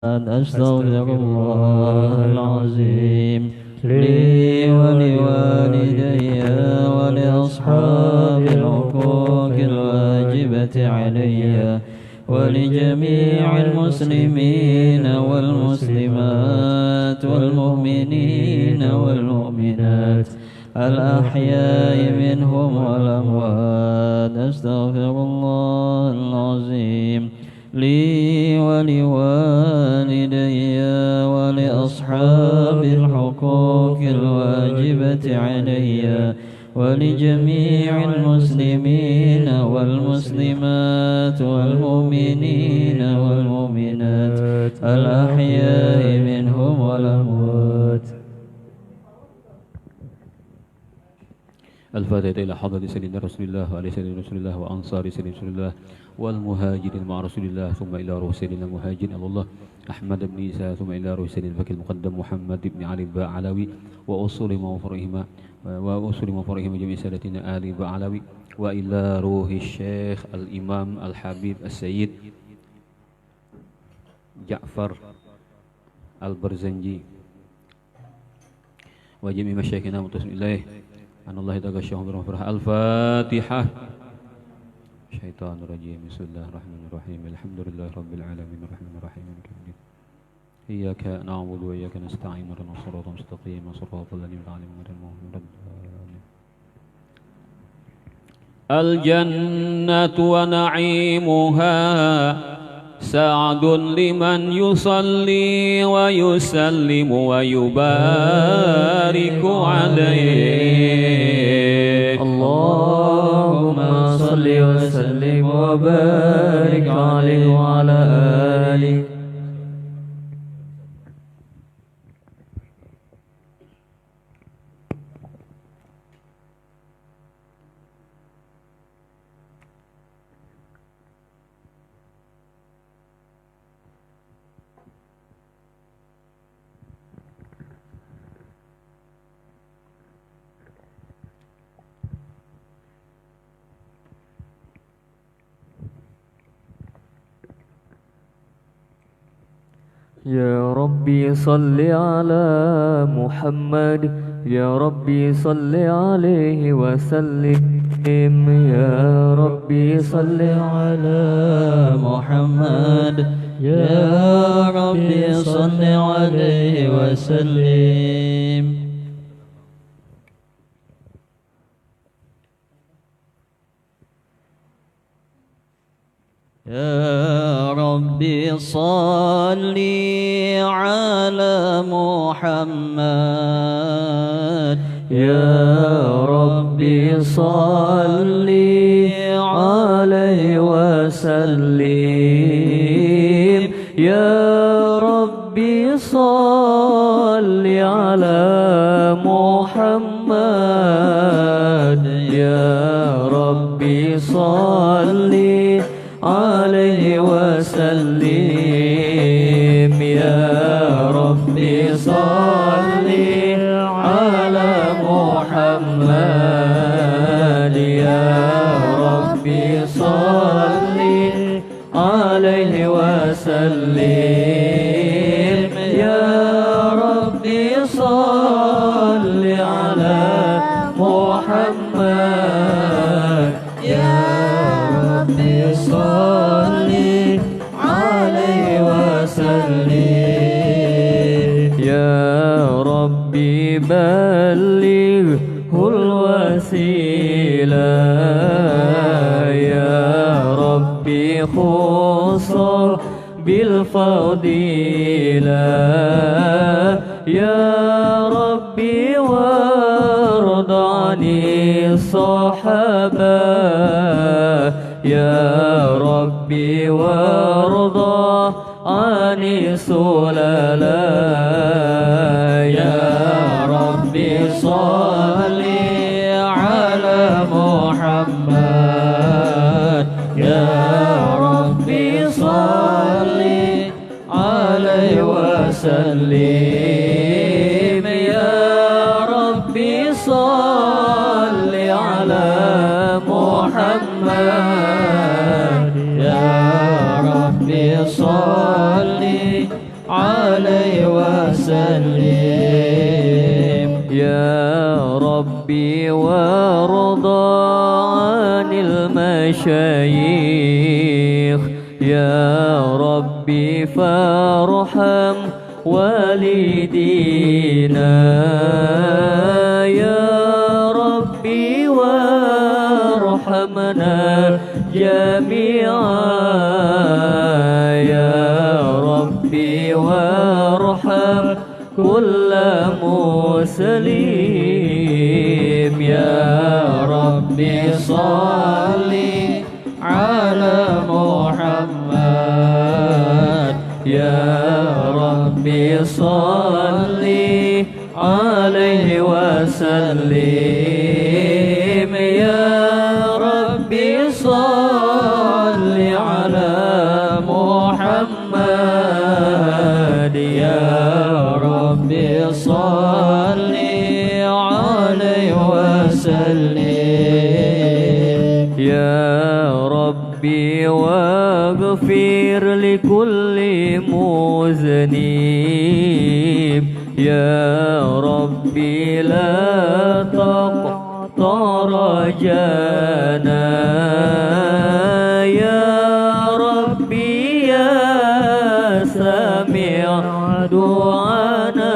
أستغفر الله العظيم لي ولوالدي ولأصحاب الحقوق الواجبة علي ولجميع المسلمين والمسلمات والمؤمنين والمؤمنات الأحياء منهم والأموات. أستغفر الله العظيم لي ولوالدي ولأصحاب الحقوق الواجبة علي ولجميع المسلمين والمسلمات والمؤمنين والمؤمنات الأحياء منهم والأموات. الفاتحة إلى حضرة سيدنا رسول الله وعلى سيدنا رسول الله وأنصار سيدنا رسول الله والمهاجرين مع رسول الله ثم إلى روح سيدنا المهاجرين الله أحمد بن عيسى ثم إلى روح سيدنا الفقيه المقدم محمد بن علي البعلوي وأصولهم وفرعهم جميع سادتنا آل البعلوي وإلى روح الشيخ الإمام الحبيب السيد جعفر البرزنجي وجميع مشايخنا متصل إليه أن الله يتغشاهم برحمته. الفاتحة. الشيطان الرجيم. بسم الله الرحمن الرحيم. الحمد لله رب العالمين الرحمن الرحيم مالك يوم الدين. إياك نعبد وإياك نستعين اهدنا الصراط المستقيم صراط الذين أنعمت عليهم. الجنة ونعيمها سعد لمن يصلي ويسلم ويبارك عليه. اللهم صل وسلم وبارك عليه وعلى آله. يا ربي صل على محمد يا ربي صل عليه وسلم. يا ربي صل على محمد يا ربي صل عليه وسلم. يا ربي صل على محمد يا ربي صل عليه وسلم. يا ربي صل على محمد يا ربي صل عليه وسلم. يا ربي صل على محمد يا ربي صل عليه وسلم. يا ربي صل على محمد يا ربي صل عليه وسلم. يا ربي بلغه الوسيلة يا ربي خصه بالفضيلة. يا ربي وارض عن الصحابة يا ربي وارضى عن السللاء. يا ربي صل على محمد يا ربي صل عليه وسلم. يا ربي صل على محمد يا ربي صل عليه وسلم يا ربي وارضى عن المشايخ يا ربي فارحم والدينا يا ربي وارحمنا جميعا يا ربي وارحم كل مسلم يا ربي صل على محمد يا ربي صل عليه وسلم يا ربي صل على محمد يا ربي صل عليه وسلم يا ربي واغفر لكل مذنب يا ربي لا تقطع رجانا يا ربي يا سامع دعانا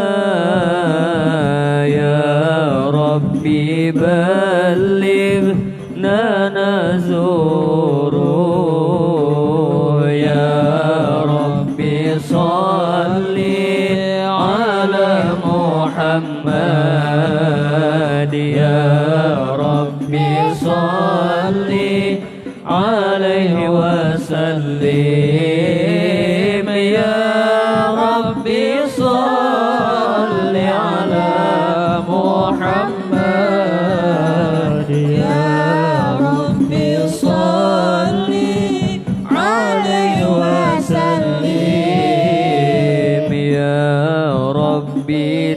يا ربي بلغنا نزور يا ربي صل على محمد يا ربي صل عليه وسلم يا ربي صل على محمد يا ربي صل عليه وسلم يا ربي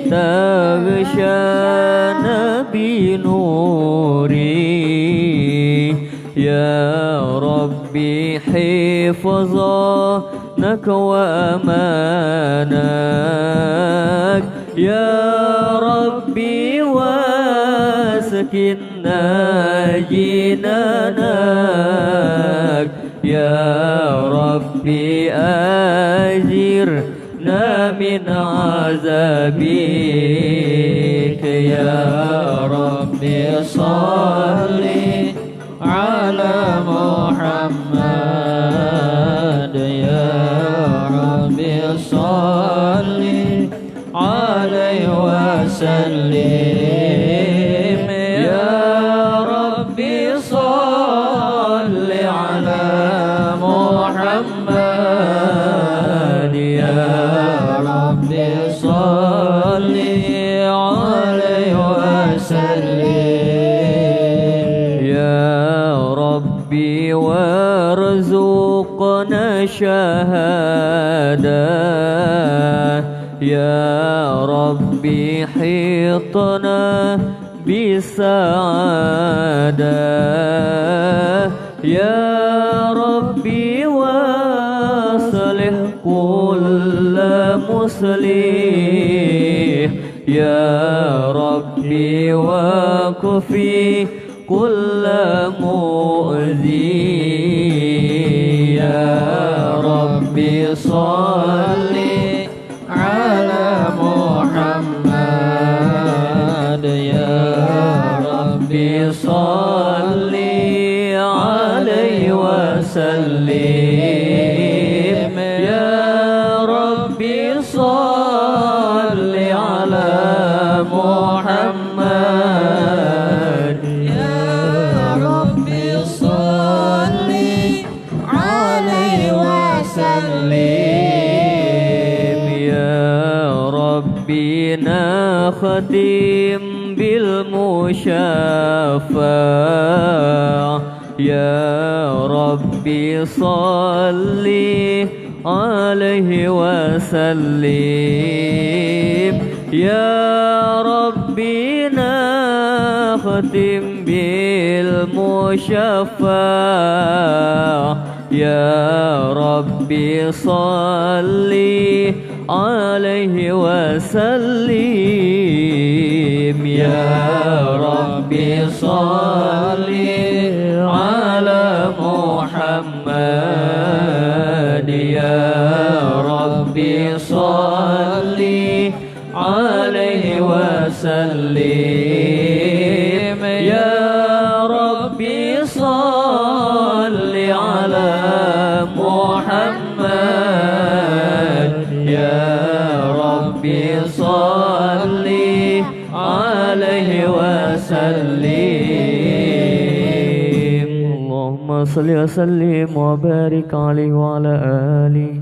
تغشانا بنوري يا ربي حفظنك وأمانك يا ربي واسكننا جنانك يا ربي أجرنا من عذابك يا ربي صل على محمد يا ربي صل عليه وسلم يا ربي صل على محمد يا ربي صل عليه وسلم يا ربي وارزقنا شهادة يا ربي حيطنا بسعادة يا ربي واصلح كل مصلح يا ربي وكفي كل مؤذي يا ربي صل على محمد يا ربي صل عليه وسلم يا ربي صل على محمد يا ربي صل عليه وسلم يا ربي نختم بالمشافع يا ربي صل عليه وسلم يا ربي نختم بالمشفع يا ربي صل عليه وسلم يا ربي صل على محمد يا ربي صل عليه وسلم يا ربي صل على محمد يا ربي صل عليه وسلم اللهم صل وسلم وبارك عليه وعلى آله.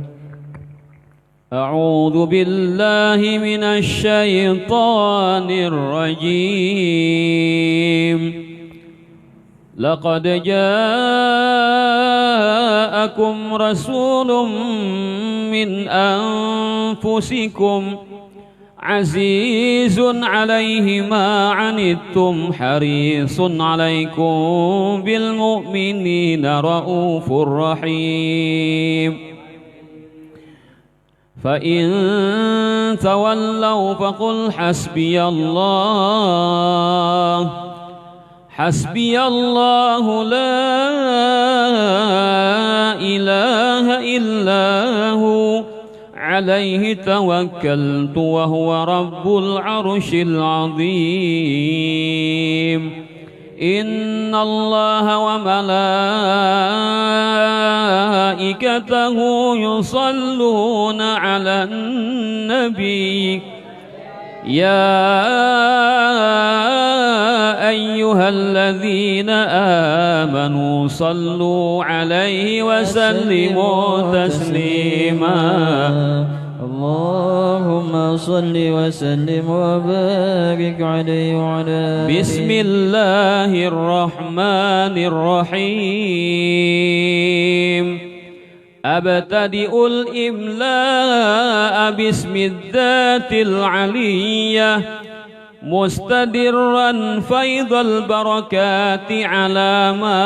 أعوذ بالله من الشيطان الرجيم. لقد جاءكم رسول من أنفسكم عزيز عليه ما عنتم حريص عليكم بالمؤمنين رؤوف رحيم. فإن تولوا فقل حسبي الله لا إله إلا هو عليه توكلت وهو رب العرش العظيم. إن الله وملائكته يصلون على النبي يا أيها الذين آمنوا صلوا عليه وسلموا تسليما. اللهم صل وسلم وبارك عليه وعلى بسم الله الرحمن الرحيم. أبتدئ الإملاء باسم الذات العلية مستدرا فيض البركات على ما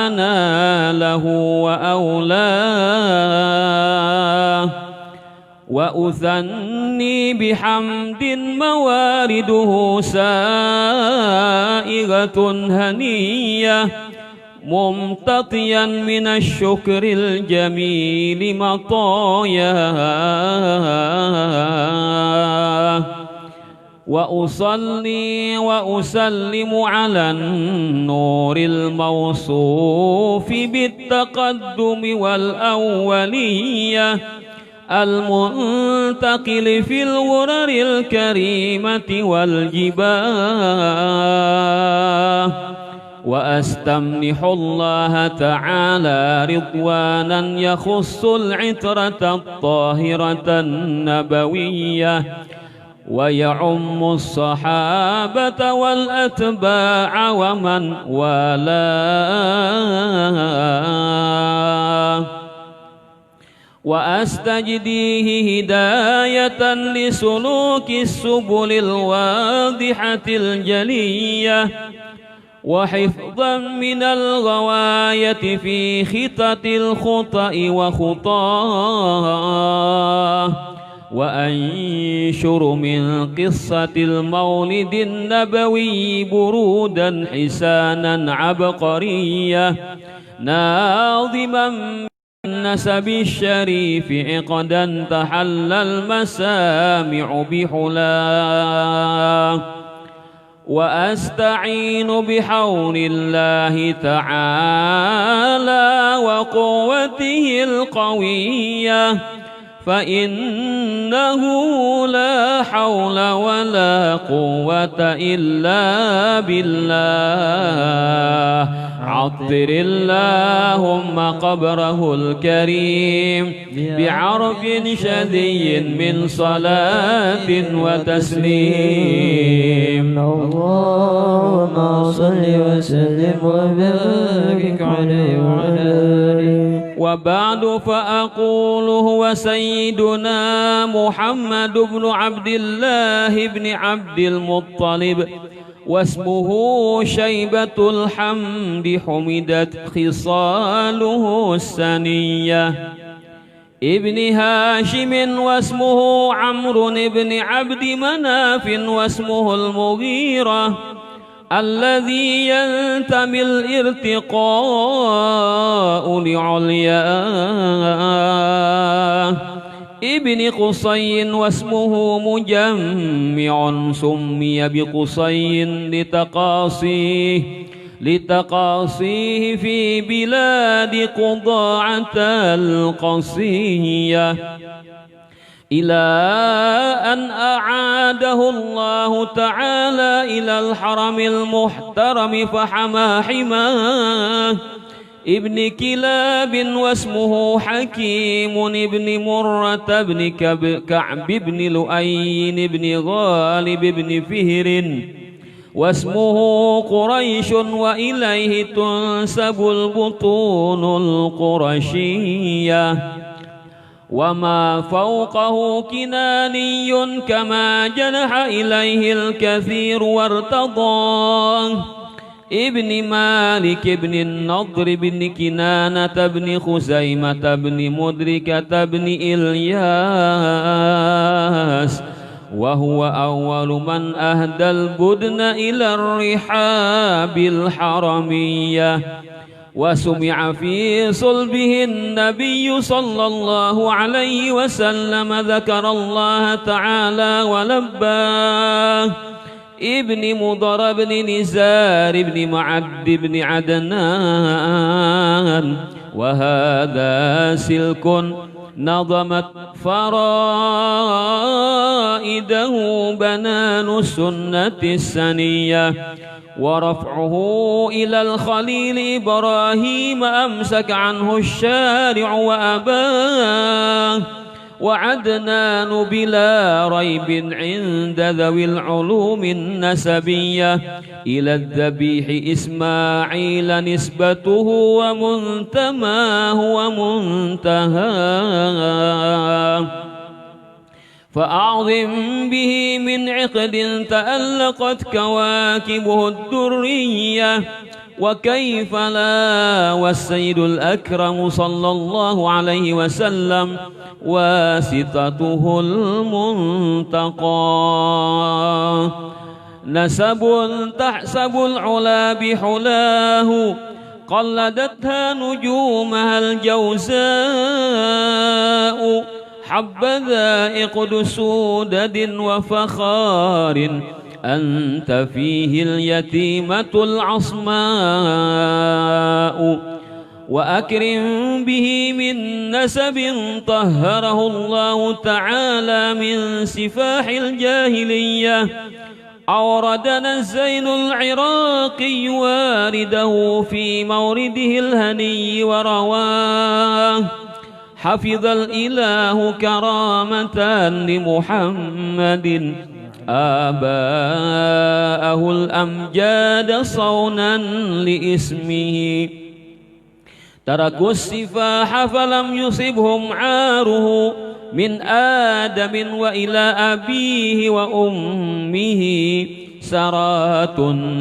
أناله وأولاه. وأثني بحمد موارده سائغة هنية ممتطيا من الشكر الجميل مطاياه. وأصلي وأسلم على النور الموصوف بالتقدم والأولية المنتقل في الغرر الكريمة والجباه. وأستمنح الله تعالى رضوانا يخص العترة الطاهرة النبوية ويعم الصحابة والأتباع ومن والاه. وأستجديه هداية لسلوك السبل الواضحة الجلية وحفظا من الغواية في خطط الخطأ وخطاه. وأنشر من قصة المولد النبوي برودا حسانا عبقرية ناظما من النسب الشريف عقدا تحلى المسامع بحلاه. وأستعين بحول الله تعالى وقوته القوية فإنه لا حول ولا قوة إلا بالله. عطر اللهم قبره الكريم بعرف شدي من صلاة وتسليم. اللهم صل وسلم وبارك عليه وعلى آله. وبعد فأقول هو سيدنا محمد بن عبد الله بن عبد المطلب واسمه شيبة الحمد حمدت خصاله السنية. ابن هاشم واسمه عمرو بن عبد مناف واسمه المغيرة الذي ينتمي الارتقاء لعلياه ابن قصي واسمه مجمع سمي بقصي لتقاصيه في بلاد قضاعة القصية إلى أن أعاده الله تعالى إلى الحرم المحترم فحمى حماه ابن كلاب واسمه حكيم بن مرة بن كعب بن لؤي بن غالب بن فهر واسمه قريش وإليه تنسب البطون القرشية وما فوقه كناني كما جنح إليه الكثير وارتضاه ابن مالك بن النضر بن كنانة بن خزيمة بن مدركة بن إلياس وهو أول من أهدى البدن إلى الرحاب الحرمية وسمع في صلبه النبي صلى الله عليه وسلم ذكر الله تعالى ولباه ابن مضر بن نزار بن معد بن عدنان وهذا سلك نظمت فرائده بنان السنة السنية ورفعه إلى الخليل إبراهيم أمسك عنه الشارع وأباه وعدنان بلا ريب عند ذوي العلوم النسبية إلى الذبيح إسماعيل نسبته ومنتماه ومنتهاه فأعظم به من عقد تألقت كواكبه الدرية وكيف لا والسيد الأكرم صلى الله عليه وسلم واسطته المنتقى نسب تحسب العلا بحلاه قلدتها نجومها الجوزاء حبذا إقد سودد وفخار أنت فيه اليتيمة العصماء وأكرم به من نسب طهره الله تعالى من سفاح الجاهلية أوردنا الزين العراقي وارده في مورده الهني ورواه حفظ الإله كرامة لمحمد آباءه الأمجاد صونا لاسمه تركوا السفاح فلم يصبهم عاره من آدم وإلى أبيه وأمه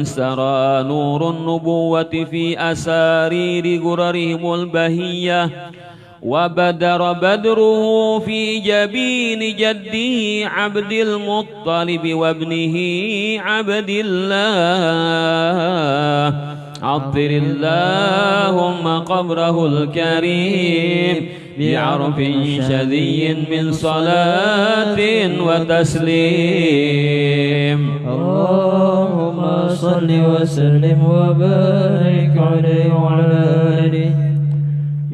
سرى نور النبوة في أسارير غررهم البهية وبدر بدره في جبين جده عبد المطلب وابنه عبد الله عطر اللهم قبره الكريم بعرف شذي من صلاة وتسليم اللهم صل وسلم وبارك عليه وعلى آله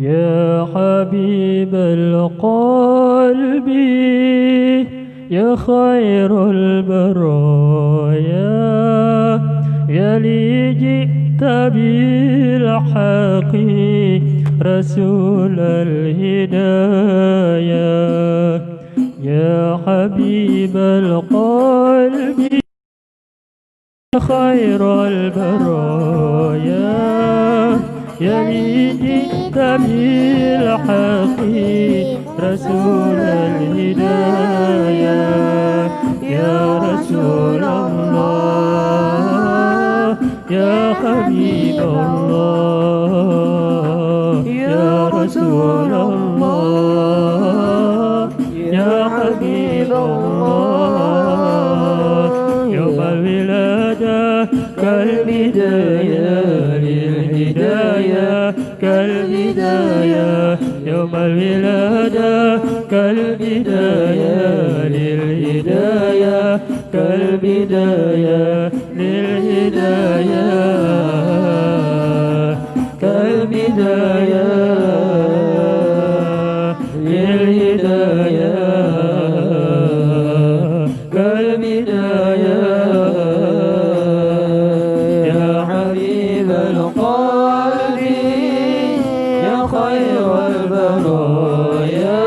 يا حبيب القلب يا خير البرايا يا لي جئت بالحق رسول الهدايا يا حبيب القلب يا خير البرايا يا لي جئت بالحق رسول الهدايا يا رسول الله يا حبيب الله يا رسول الله الله يوم الولادة كالبداية للهداية كالبداية يوم الولادة كالبداية للهداية كالبداية للهداية كالبداية للهداية كالبداية يا حبيب القلب يا خير البرايا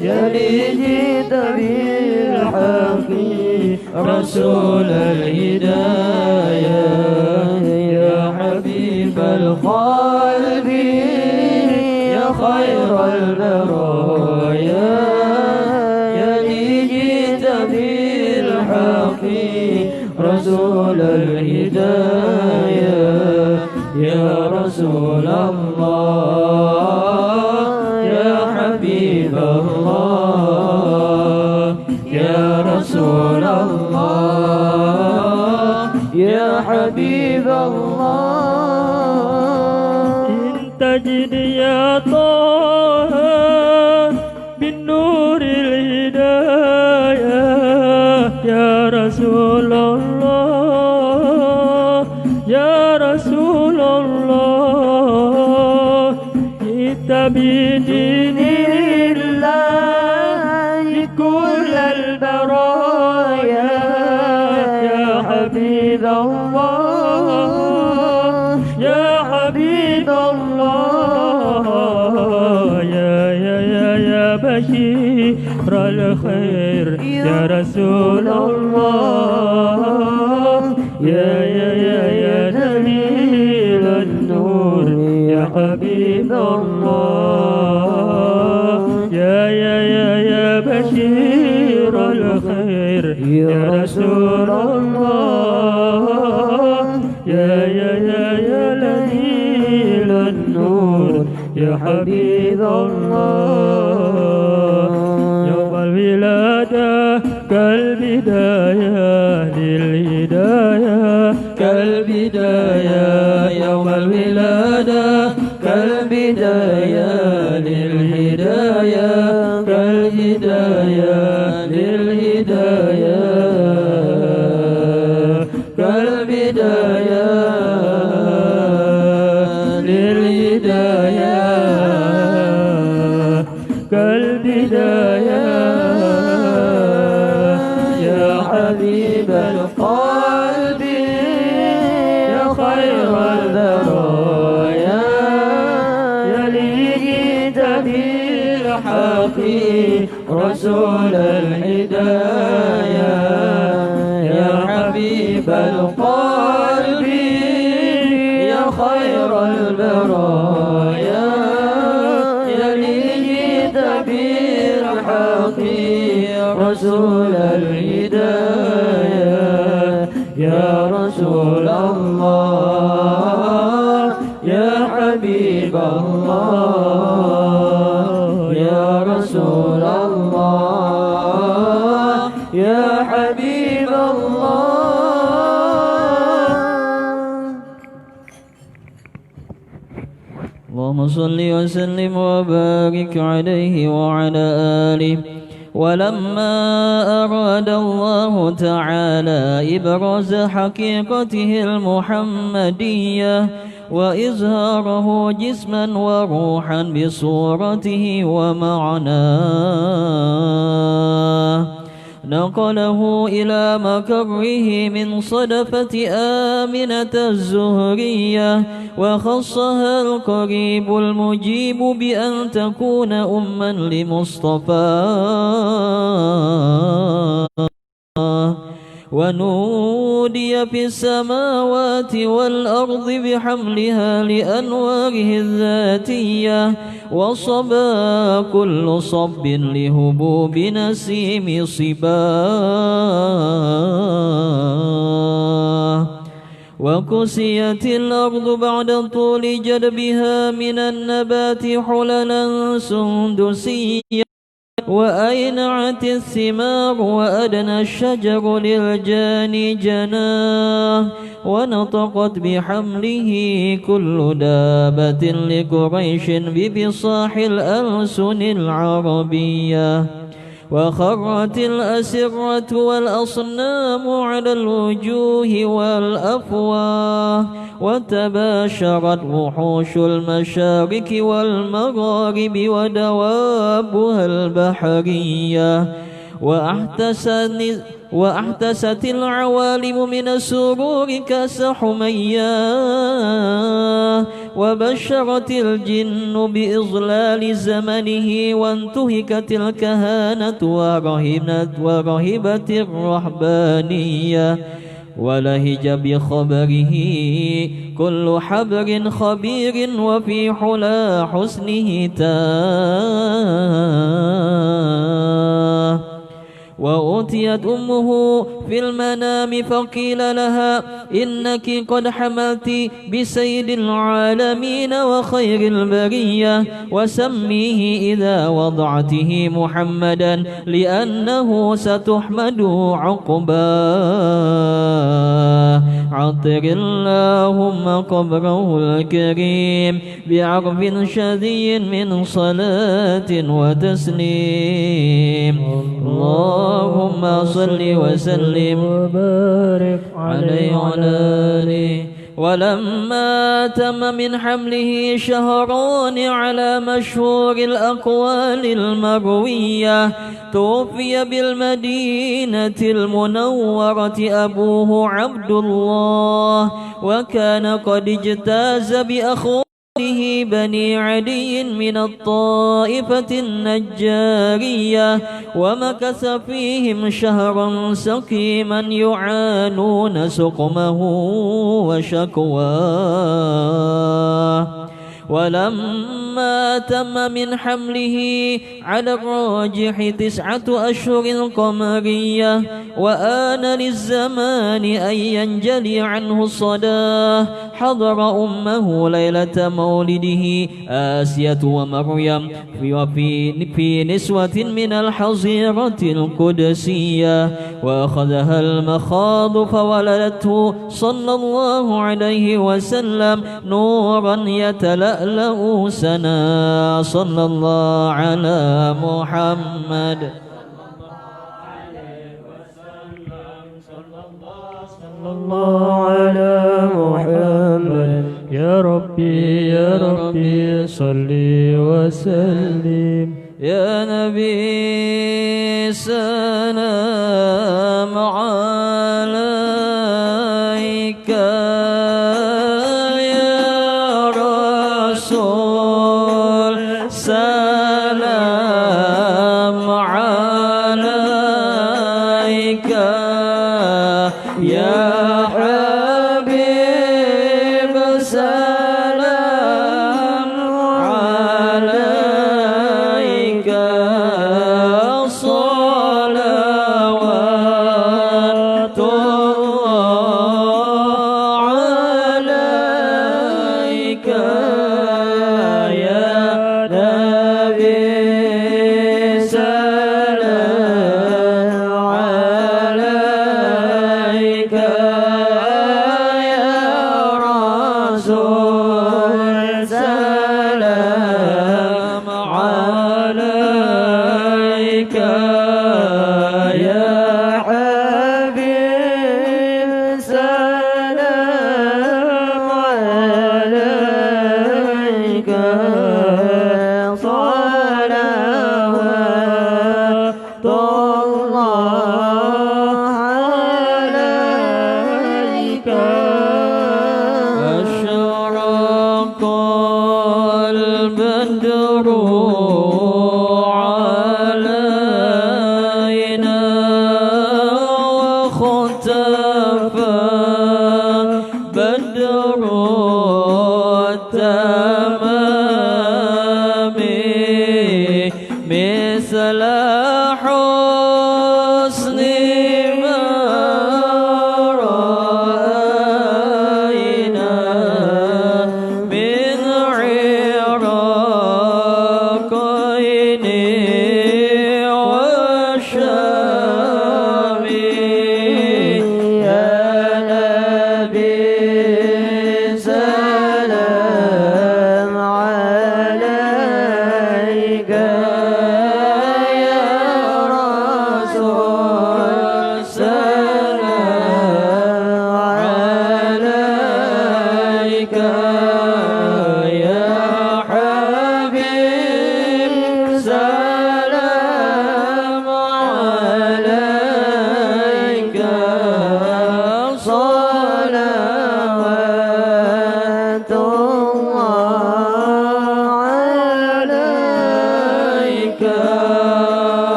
يا لجيت بالحق رسول الهداية يا حبيب القلب يا خير البرايا يا لجيت بالحق رسول الهداية يا رسول الله يا حبيب الله يا رسول الله يا حبيب الله إن تجد يا طه بالنور الهداية يا رسول الله يا رسول الله جئت بدين الله كل البرايا يا حبيب الله يا حبيب الله يا بشير الخير يا رسول الله يا دليل النور يا حبيب الله يا بشير الخير يا رسول الله يا دليل النور يا حبيب الله يوم الولادة كالبداية للهداية كالبداية يوم الولادة كالبداية للهداية كالهداية للهداية كالبداية للهداية كالبداية يا حبيب القلب يا خير البرايا يا لجيت بالحق رسول الهداية يا حبيب القلب يا خير البرايا يا لجيت بالحق رسول الهداية يا رسول الله يا حبيب الله يا رسول الله يا حبيب الله اللهم صل وسلم وبارك عليه وعلى آله. ولما أراد الله تعالى إبراز حقيقته المحمدية وإظهاره جسما وروحا بصورته ومعناه نقله إلى مكره من صدفة آمنة الزهرية وخصها القريب المجيب بأن تكون أما لمصطفى ونودي في السماوات والأرض بحملها لأنواره الذاتية وصبا كل صب لهبوب نسيم صباه وكسيت الأرض بعد طول جدبها من النبات حللا سندسية وأينعت الثمار وأدنى الشجر للجاني جناه ونطقت بحمله كل دابة لقريش ببصاح الألسن العربية وخرت الأسرة والأصنام على الوجوه والأفواه وتباشرت وحوش المشارق والمغارب ودوابها البحرية وأحتست العوالم من السرور كأس حمياه وبشرت الجن بإظلال زمنه وانتهكت الكهانة ورهبت الرهبانية ولهج بخبره كل حبر خبير وفي حلا حسنه تاه وأتيت أمه في المنام فقيل لها إنك قد حملت بسيد العالمين وخير البرية وسميه إذا وضعته محمدا لأنه ستحمد عقباه عطر اللهم قبره الكريم بعرف شذي من صلاة وتسليم اللهم صل وسلم وبارك عليه وعلى آله ولما تم من حمله شهران على مشهور الأقوال المروية توفي بالمدينة المنورة أبوه عبد الله وكان قد اجتاز بأخوه بني عدي من الطائفة النجارية ومكث فيهم شهرا سقيما يعانون سقمه وشكواه ولما تم من حمله على الراجح 9 أشهر قمرية وآن للزمان أن ينجلي عنه الصداه حضر أمه ليلة مولده آسية ومريم في نسوة من الحظيرة القدسية وأخذها المخاض فولدته صلى الله عليه وسلم نورا يتلألأ سنا صلى الله على محمد صلى الله على محمد يا ربي صل وسلم يا نبي سلام عليك يا رسول سلام عليك يا حبيب سلام عليك صلوات الله عليك يا نبي سلام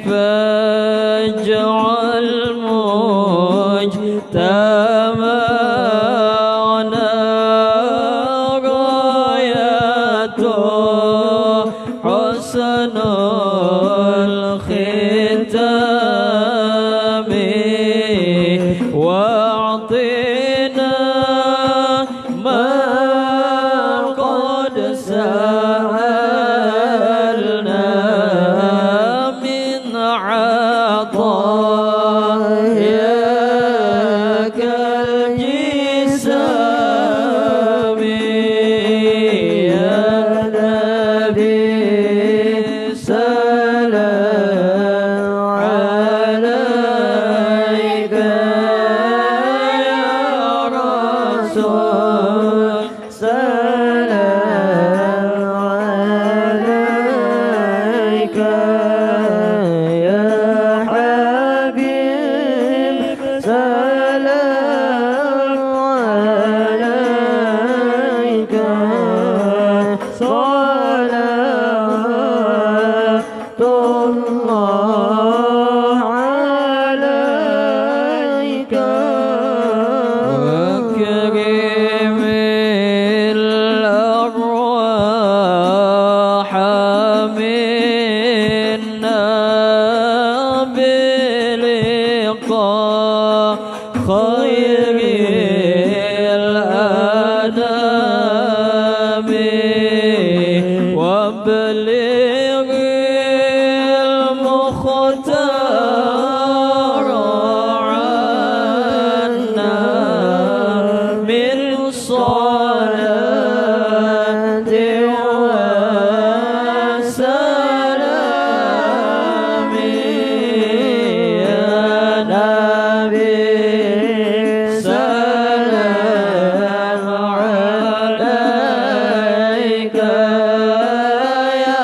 فاجعل مجتمعنا غايته حسن الختام واعطنا ما قد سألنا من عطاياك الجسام يا نبي سلام عليك يا رسول سلام عليك يا حبيب سلام عليك صلوات الله عليك وكرم الأرواح منا بلقاء خير الأنام وابلغ المختار عنا من صلاة وسلام يا نبي سلام عليك يا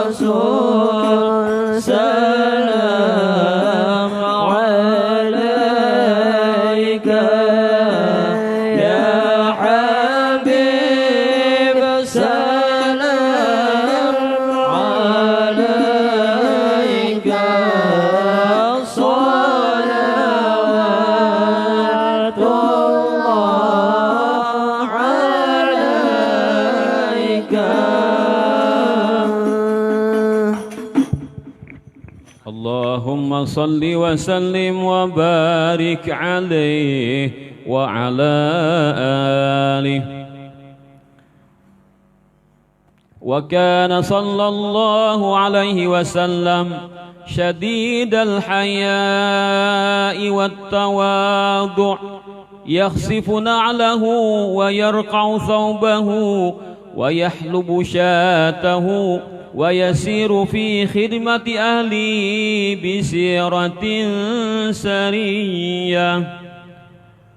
رسول سلام عليك يا حبيب سلام عليك صلوات الله عليك اللهم صل وسلم وبارك عليه وعلى آله. وكان صلى الله عليه وسلم شديد الحياء والتواضع يخسف نعله ويرقع ثوبه ويحلب شاته ويسير في خدمة أهله بسيرة سرية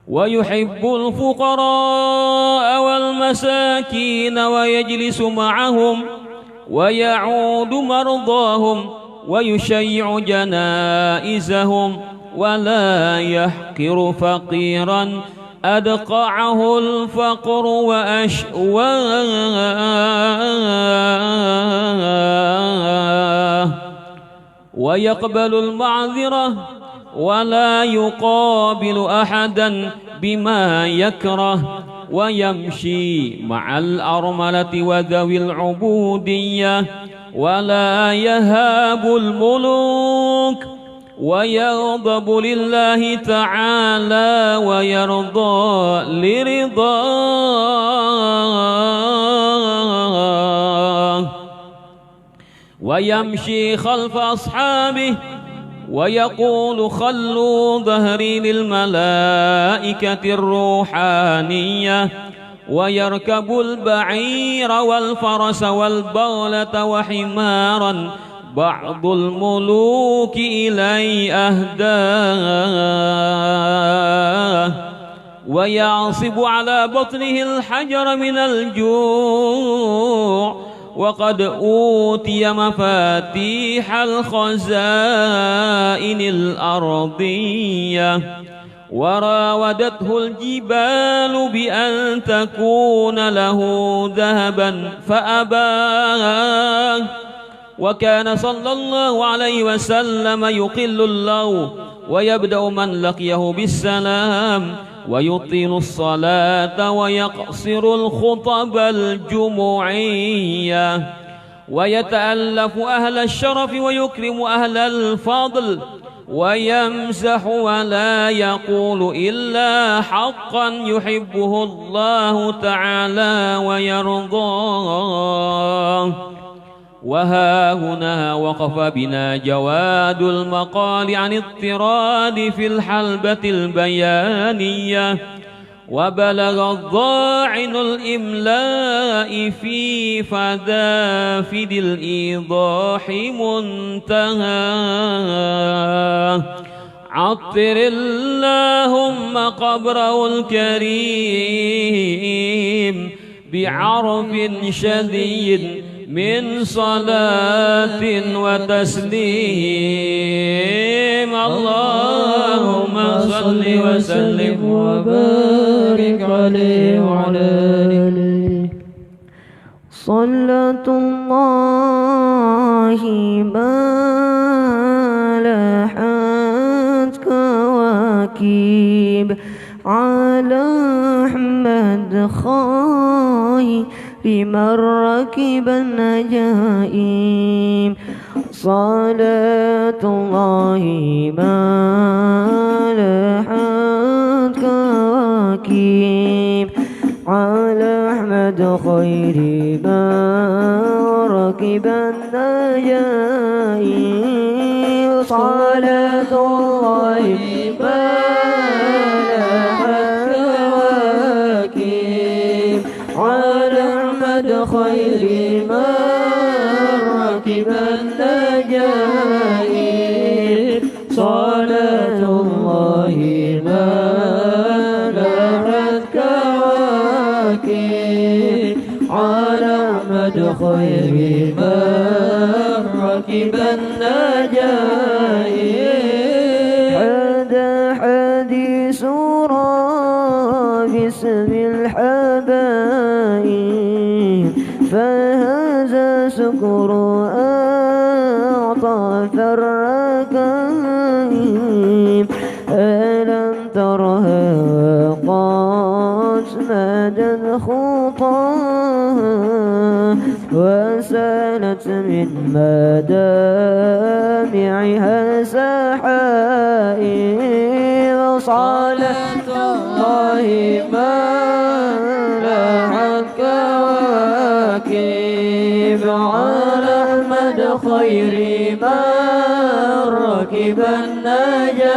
ويحب الفقراء والمساكين ويجلس معهم ويعود مرضاهم ويشيع جنائزهم ولا يحقر فقيرا أدقعه الفقر وأشواه ويقبل المعذرة ولا يقابل أحدا بما يكره ويمشي مع الأرملة وذوي العبودية ولا يهاب الملوك ويغضب لله تعالى ويرضى لرضاه ويمشي خلف أصحابه ويقول خلوا ظهري للملائكة الروحانية ويركب البعير والفرس والبغلة وحمارا بعض الملوك إلي أهداه ويعصب على بطنه الحجر من الجوع وقد أوتي مفاتيح الخزائن الأرضية وراودته الجبال بأن تكون له ذهبا فأباه وكان صلى الله عليه وسلم يقل اللغو ويبدأ من لقيه بالسلام ويطيل الصلاة ويقصر الخطب الجمعية ويتألف أهل الشرف ويكرم أهل الفضل ويمزح ولا يقول إلا حقا يحبه الله تعالى ويرضاه. وها هنا وقف بنا جواد المقال عن اضطراد في الحلبة البيانية وبلغ الضاعن الإملاء في فدافد الإيضاح منتهى. عطر اللهم قبره الكريم بعرف شديد من صلاة وتسليم. اللهم صل وسلم وبارك عليه وعلى آله. صلاة الله ما لاحت كواكب على أحمد خير من ركب النجائم. صلاة الله ما لاحت كواكب على أحمد خير ما ركب النجائم. صلاة الله ما لاحت كواكب على أحمد خير ما ركب النجائم. صلاة الله ما لاحت كواكب على أحمد خير ما ركب النجائم. هذا حديث باسم الحبائب فهذا سكر أعطى الركائب. ألم ترها وقد مدت خطاها وسالت من مدامعها سحائب. صلاة الله ما لاحت كواكب على أحمد خير ما ركب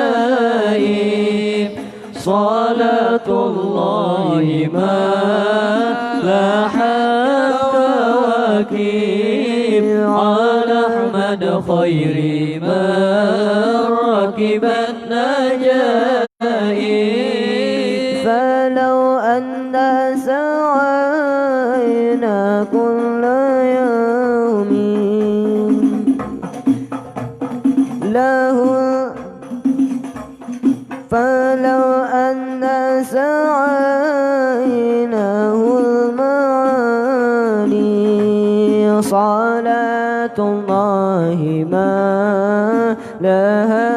النجائب. صلاة الله ما لاحت كواكب على أحمد خير ما ركب النجائب. فلو أن سعينا كل يوم له فلو أن سعيناه المعالي. صلاة الله ما لها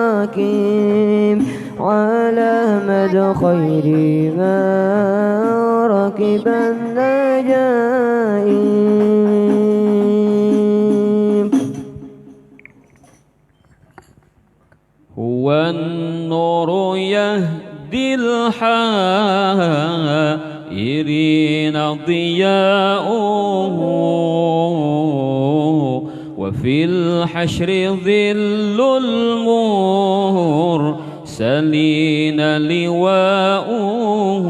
كواكب على مد خير ما ركب النجائم. هو النور يهدي الحائرين ضياؤه وفي الحشر ظل المرسلين لواؤه.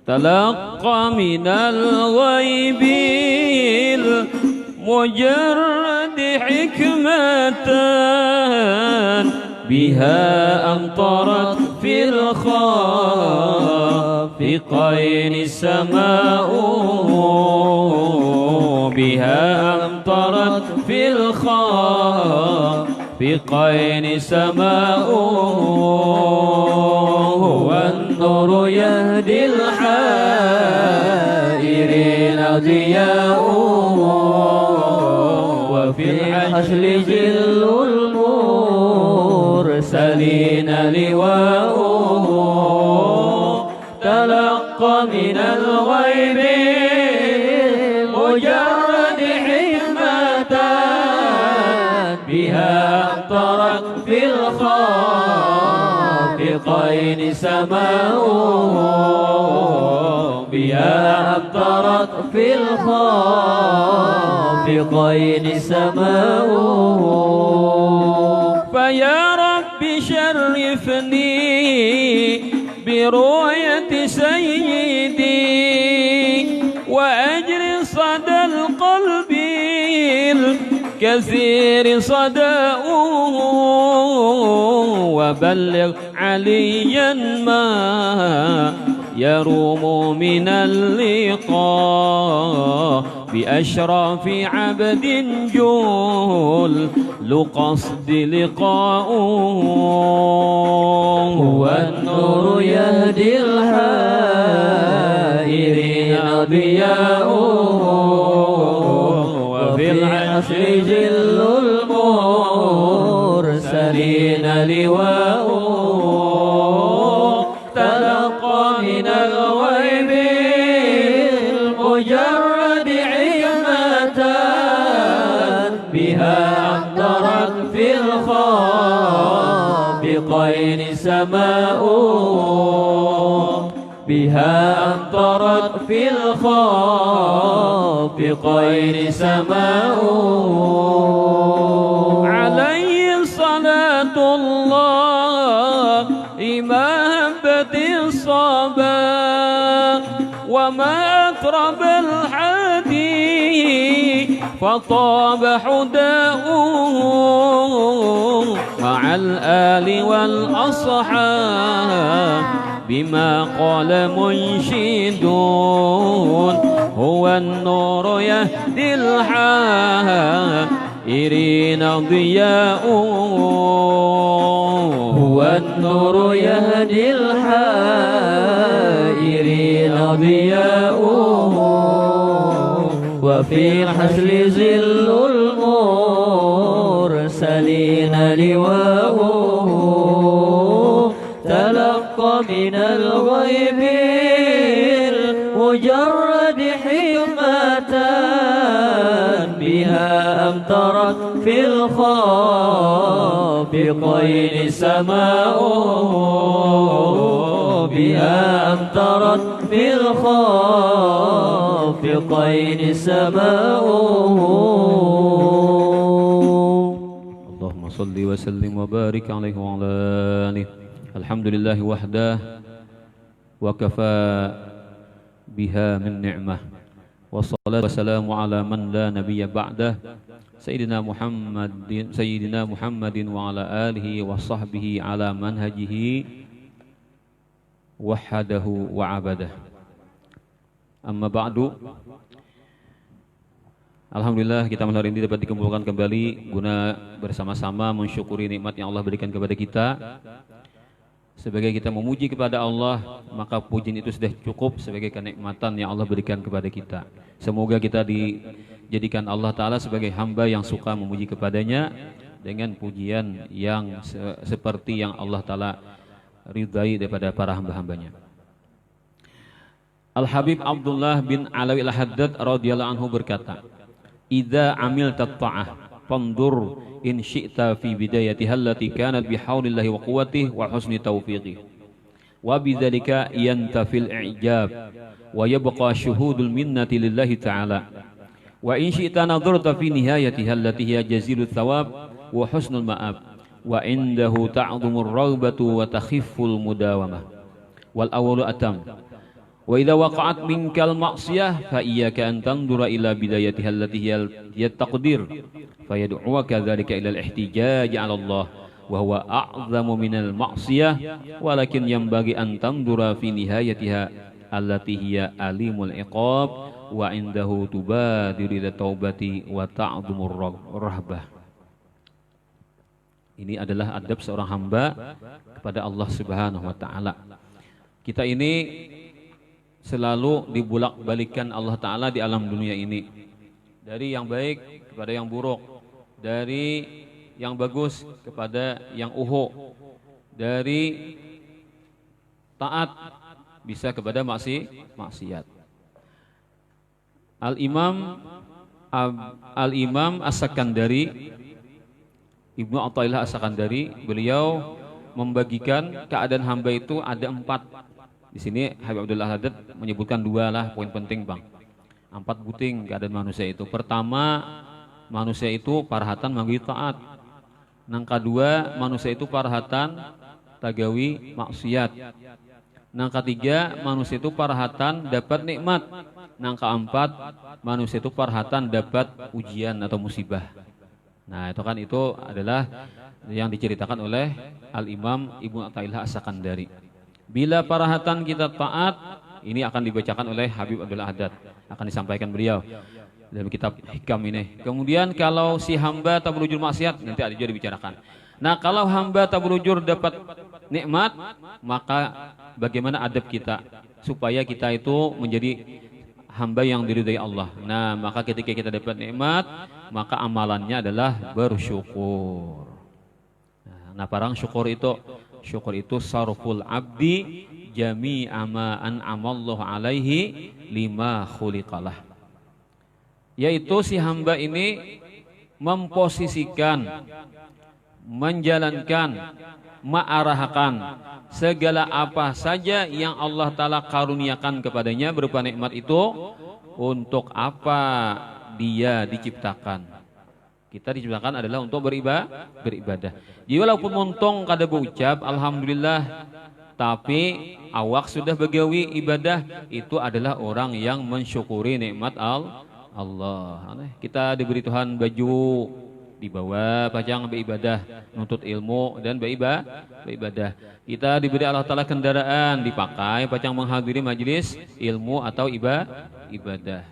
تلقى من الغيب المجرد حكمة بها أمطرت في الخافقين سماؤه. بها أمطرت في الخافقين سماؤه. والنور يهدي الحال ضياؤه وفي الحشر جل المرسلين لواؤه تلقى من الغيب مجرد حكمة بها أبطرت في الخافقين سماؤه بها أبطرت في الخافقين سماؤه فيا رب شرفني برؤية سيدي وأجر صدى القلب الكثير صداؤه وبلغ عليا ما يروم من اللقاء بأشرف عبد جول لقصد لقاؤه والنور يهدي الحائرين ضياؤه وفي العشر جل المرسلين لواؤه تلقى من الغيب المجرد حكمة بها أمطرت في الخافقين سماؤه بها أمطرت في الخافقين سماؤه عليه صلاة الله إمامة الصبا وما أطرب الحديث فطاب حداؤه مع الآل والأصحاب بما قال منشدون هو النور يهدي الحائرين ضياؤه هو النور يهدي الحائرين ضياؤه وفي الحشر ظل المرسلين لواؤه تلقى من الغيب المجرد حكمة بها أمطرت في الخافقين سماؤه بها أمطرت في الخافقين سماؤه اللهم صل وسلم وبارك عليه وعلى آله الحمد لله وحده وكفى بها من نعمة والصلاة والسلام على من لا نبي بعده سيدنا محمد وعلى آله وصحبه على منهجه وحده وعبده أما بعد. Alhamdulillah kita malam hari ini dapat dikumpulkan kembali guna bersama-sama mensyukuri nikmat yang Allah berikan kepada kita. Sebagai kita memuji kepada Allah, maka pujian itu sudah cukup sebagai kenikmatan yang Allah berikan kepada kita. Semoga kita dijadikan Allah Ta'ala sebagai hamba yang suka memuji kepadanya dengan pujian yang seperti yang Allah Ta'ala ridai daripada para hamba-hambanya. Al-Habib Abdullah bin Alawi Al-Haddad radhiyallahu anhu berkata, "Idza amilta ta'ah fandur in syi'ta fi bidayatiha allati kanat bihaulillahi wa quwwatihi wa husni taufiqihi wa bidzalika yantafil i'jab wa yabqa syuhudul minnati lillahi ta'ala wa in syi'ta nadharta fi nihayatiha allati hiya jazilut thawab wa husnul ma'ab wa indahu ta'dhumur raghbatu wa takhifful mudawamah wal awwalu atam wa idza waqa'at minkal ma'siyah fa iyyaka an tandura ila bidayatiha allati hiya taqdir fayad'uka dzalika ila al-ihtijaj 'ala Allah wa huwa a'zamu minal ma'siyah walakin yanbaghi an tandura fi nihayatiha allati hiya alimul iqab wa indahu tubadiru ila taubati wa ta'dhumur rahbah." Ini adalah adab seorang hamba kepada Allah Subhanahu wa taala. Kita ini selalu dibulak-balikan Allah Ta'ala di alam dunia ini. Dari yang baik kepada yang buruk, dari yang bagus kepada yang uhu, dari taat bisa kepada maksiat. Al-Imam As-Sakandari, Ibnu Athaillah As-Sakandari, beliau membagikan keadaan hamba itu ada 4. Di sini Habib Abdullah Haddad menyebutkan 2 lah poin penting bang. 4 buting keadaan manusia itu. Pertama, manusia itu parahatan manggi taat. Nang kedua, manusia itu parahatan tagawi maksiat. Nang ketiga, manusia itu parahatan dapat nikmat. Nang keempat, manusia itu parahatan dapat ujian atau musibah. Nah itu adalah yang diceritakan oleh Al-Imam Ibnu Athaillah As-Sakandari. Bila parahatan kita taat, ini akan dibacakan oleh Habib Abdullah Haddad, akan disampaikan beliau dalam kitab Hikam ini. Kemudian kalau si hamba tak berujur maksiat, nanti ada juga dibicarakan. Nah kalau hamba tak berujur dapat nikmat, maka bagaimana adab kita supaya kita itu menjadi hamba yang diridai Allah. Nah maka ketika kita dapat nikmat, maka amalannya adalah bersyukur. Nah parang syukur itu sarful abdi jami'a ma an'amallahu alaihi lima khuliqalah. Yaitu si hamba ini memposisikan, menjalankan, ma'arahkan segala apa saja yang Allah Ta'ala karuniakan kepadanya berupa nikmat itu untuk apa dia diciptakan. Kita diciptakan adalah untuk beribadah. Jadi walaupun montong kada berucap alhamdulillah, tapi awak sudah begawi ibadah, itu adalah orang yang mensyukuri nikmat Allah. Kita diberi Tuhan baju, dibawa pacang beribadah, nuntut ilmu dan beribadah. Kita diberi Allah Ta'ala kendaraan, dipakai pacang menghadiri majelis ilmu atau ibadah.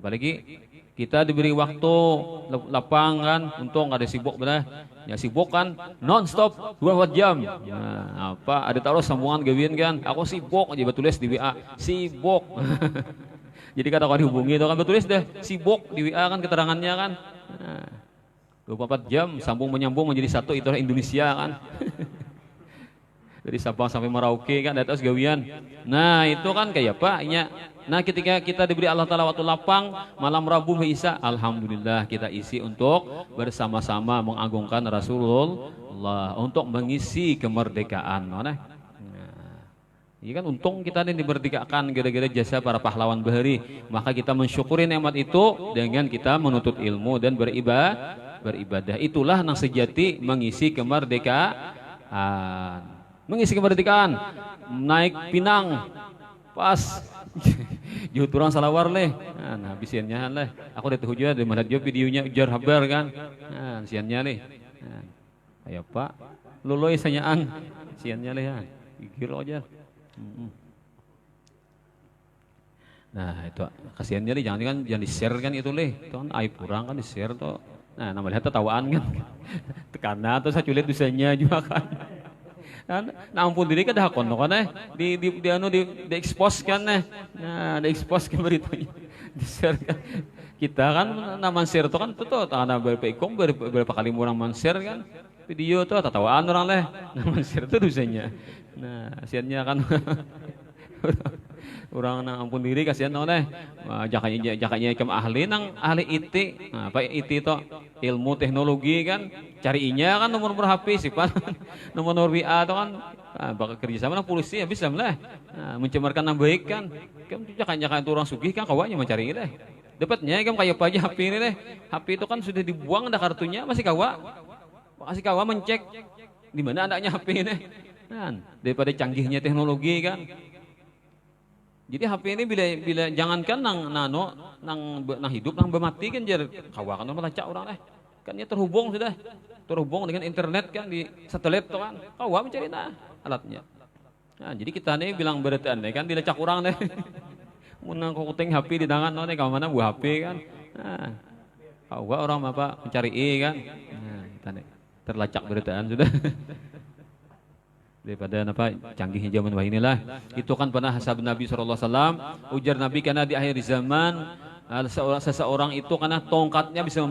Apalagi kita diberi waktu lapang kan, untung ada sibuk benar. Ya sibuk kan non-stop 24 jam. Nah, apa ada taruh sambungan gawian kan, aku sibuk aja betulis di WA, sibuk. Jadi kata kau dihubungi itu kan betulis deh, sibuk di WA kan keterangannya kan. Nah, 24 jam sambung menyambung menjadi satu, itulah Indonesia kan. Dari Sabang sampai Merauke kan di atas gawian. Nah itu kan kayak apa ya. Nah ketika kita diberi Allah Ta'ala waktu lapang, malam Rabu bisa, alhamdulillah kita isi untuk bersama-sama mengagungkan Rasulullah, untuk mengisi kemerdekaan. Nah, ini kan untung kita ini dimerdekakan gara-gara jasa para pahlawan bahari. Maka kita mensyukuri nikmat itu dengan kita menuntut ilmu dan beribadah. Itulah yang sejati mengisi kemerdekaan. Mengisi kemerdekaan, naik Pinang, pas juhut orang salawar leh, nah bisiannya leh. Aku udah tuh juga, mana juga videonya ujar habar kan, nah siannya leh. Ayo pak, loloy sanyaan, siannya leh kan, giro aja. Nah itu kasihannya leh, jangan di share kan itu leh, itu kan aib kurang kan di share tuh. Nah namanya tertawaan kan, karena tuh saya culit dosanya juga kan. Nah ampun diri kan dah kono kan di expose kan nah di expose kan beritanya di share kan. Kita kan nama share tuh kan tuh karena berapa kali orang man-share kan video tuh tatawaan orang leh nama share tuh dosanya. Nah kasihannya kan orang nang ampun diri kasihan oleh jakanya ikam ahli nang ahli IT. Nah apa IT itu ilmu teknologi kan, carinya kan nomor HP sih pak, nomor WA itu kan bakal kerja sama nang polisi ya bisa lah. Nah, mencemarkan nama baik kan jakanya itu orang sugih kan kawannya mencari deh dapatnya kan kayak apa aja HP ini deh. HP itu kan sudah dibuang ada kartunya, masih kawa mencek di mana adanya HP ini kan, daripada canggihnya teknologi kan. Jadi HP ini bila jangankan nang hidup nang bermati kan jar kawakan orang melacak orang kan dia terhubung dengan internet kan di satelit tuh kan kawa mencari alatnya. Nah jadi kita nih bilang berarti kan dilacak orang deh. Menang kuting HP di tangan nih kawan mana buah HP kan. Nah kawa orang apa mencari kan. Nah kita nih terlacak beritaan sudah. daripada apa canggihnya zaman wah inilah. Itu kan pernah hasab Nabi SAW, ujar Nabi karena di akhir zaman seseorang itu karena tongkatnya bisa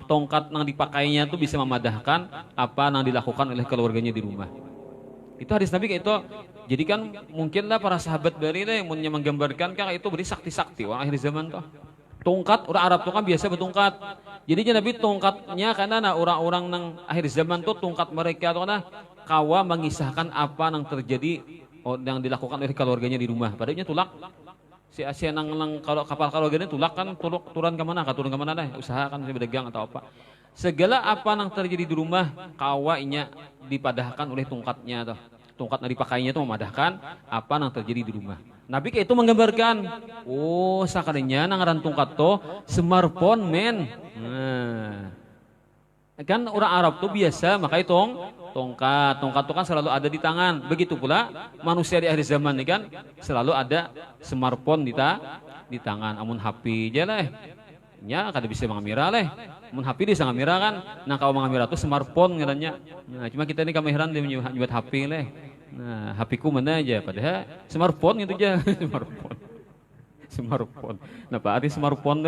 tongkat yang dipakainya itu bisa memadahkan apa yang dilakukan oleh keluarganya di rumah. Itu hadis Nabi kayak itu. Jadi kan mungkinlah para sahabat bari yang menggambarkan kan itu beri sakti-sakti orang akhir zaman tuh. Tongkat orang Arab tuh kan biasa bertongkat. Jadi Nabi tongkatnya karena orang-orang nang akhir zaman tuh tongkat mereka tuh karena kawa mengisahkan apa yang terjadi yang dilakukan oleh keluarganya di rumah. Padahal tulak si Asia nang kalau kapal keluarganya tulak kan turun ke mana? Turun ke mana dah? Usahakan si berdagang atau apa. Segala apa yang terjadi di rumah kawainya dipadahkan oleh tongkatnya tuh. Tongkat yang dipakainya itu memadahkan apa yang terjadi di rumah. Nabi kayak itu menggambarkan, oh sakalinya nangaran tongkat to smartphone men. Nah, kan orang Arab tuh biasa makai tongkat tuh kan selalu ada di tangan. Begitu pula manusia di akhir zaman ini kan selalu ada smartphone di tangan. Amun HP aja lah, nya kada bisa mengamira lah. Amun HP bisa ngamira kan, nah kalau mengamira tuh smartphone ngaranya. Nah cuma kita ini kameran dia nyuat HP lah. Nah, HP-ku mana aja, padahal smartphone gitu aja, smartphone. Nah, Pak arti smartphone?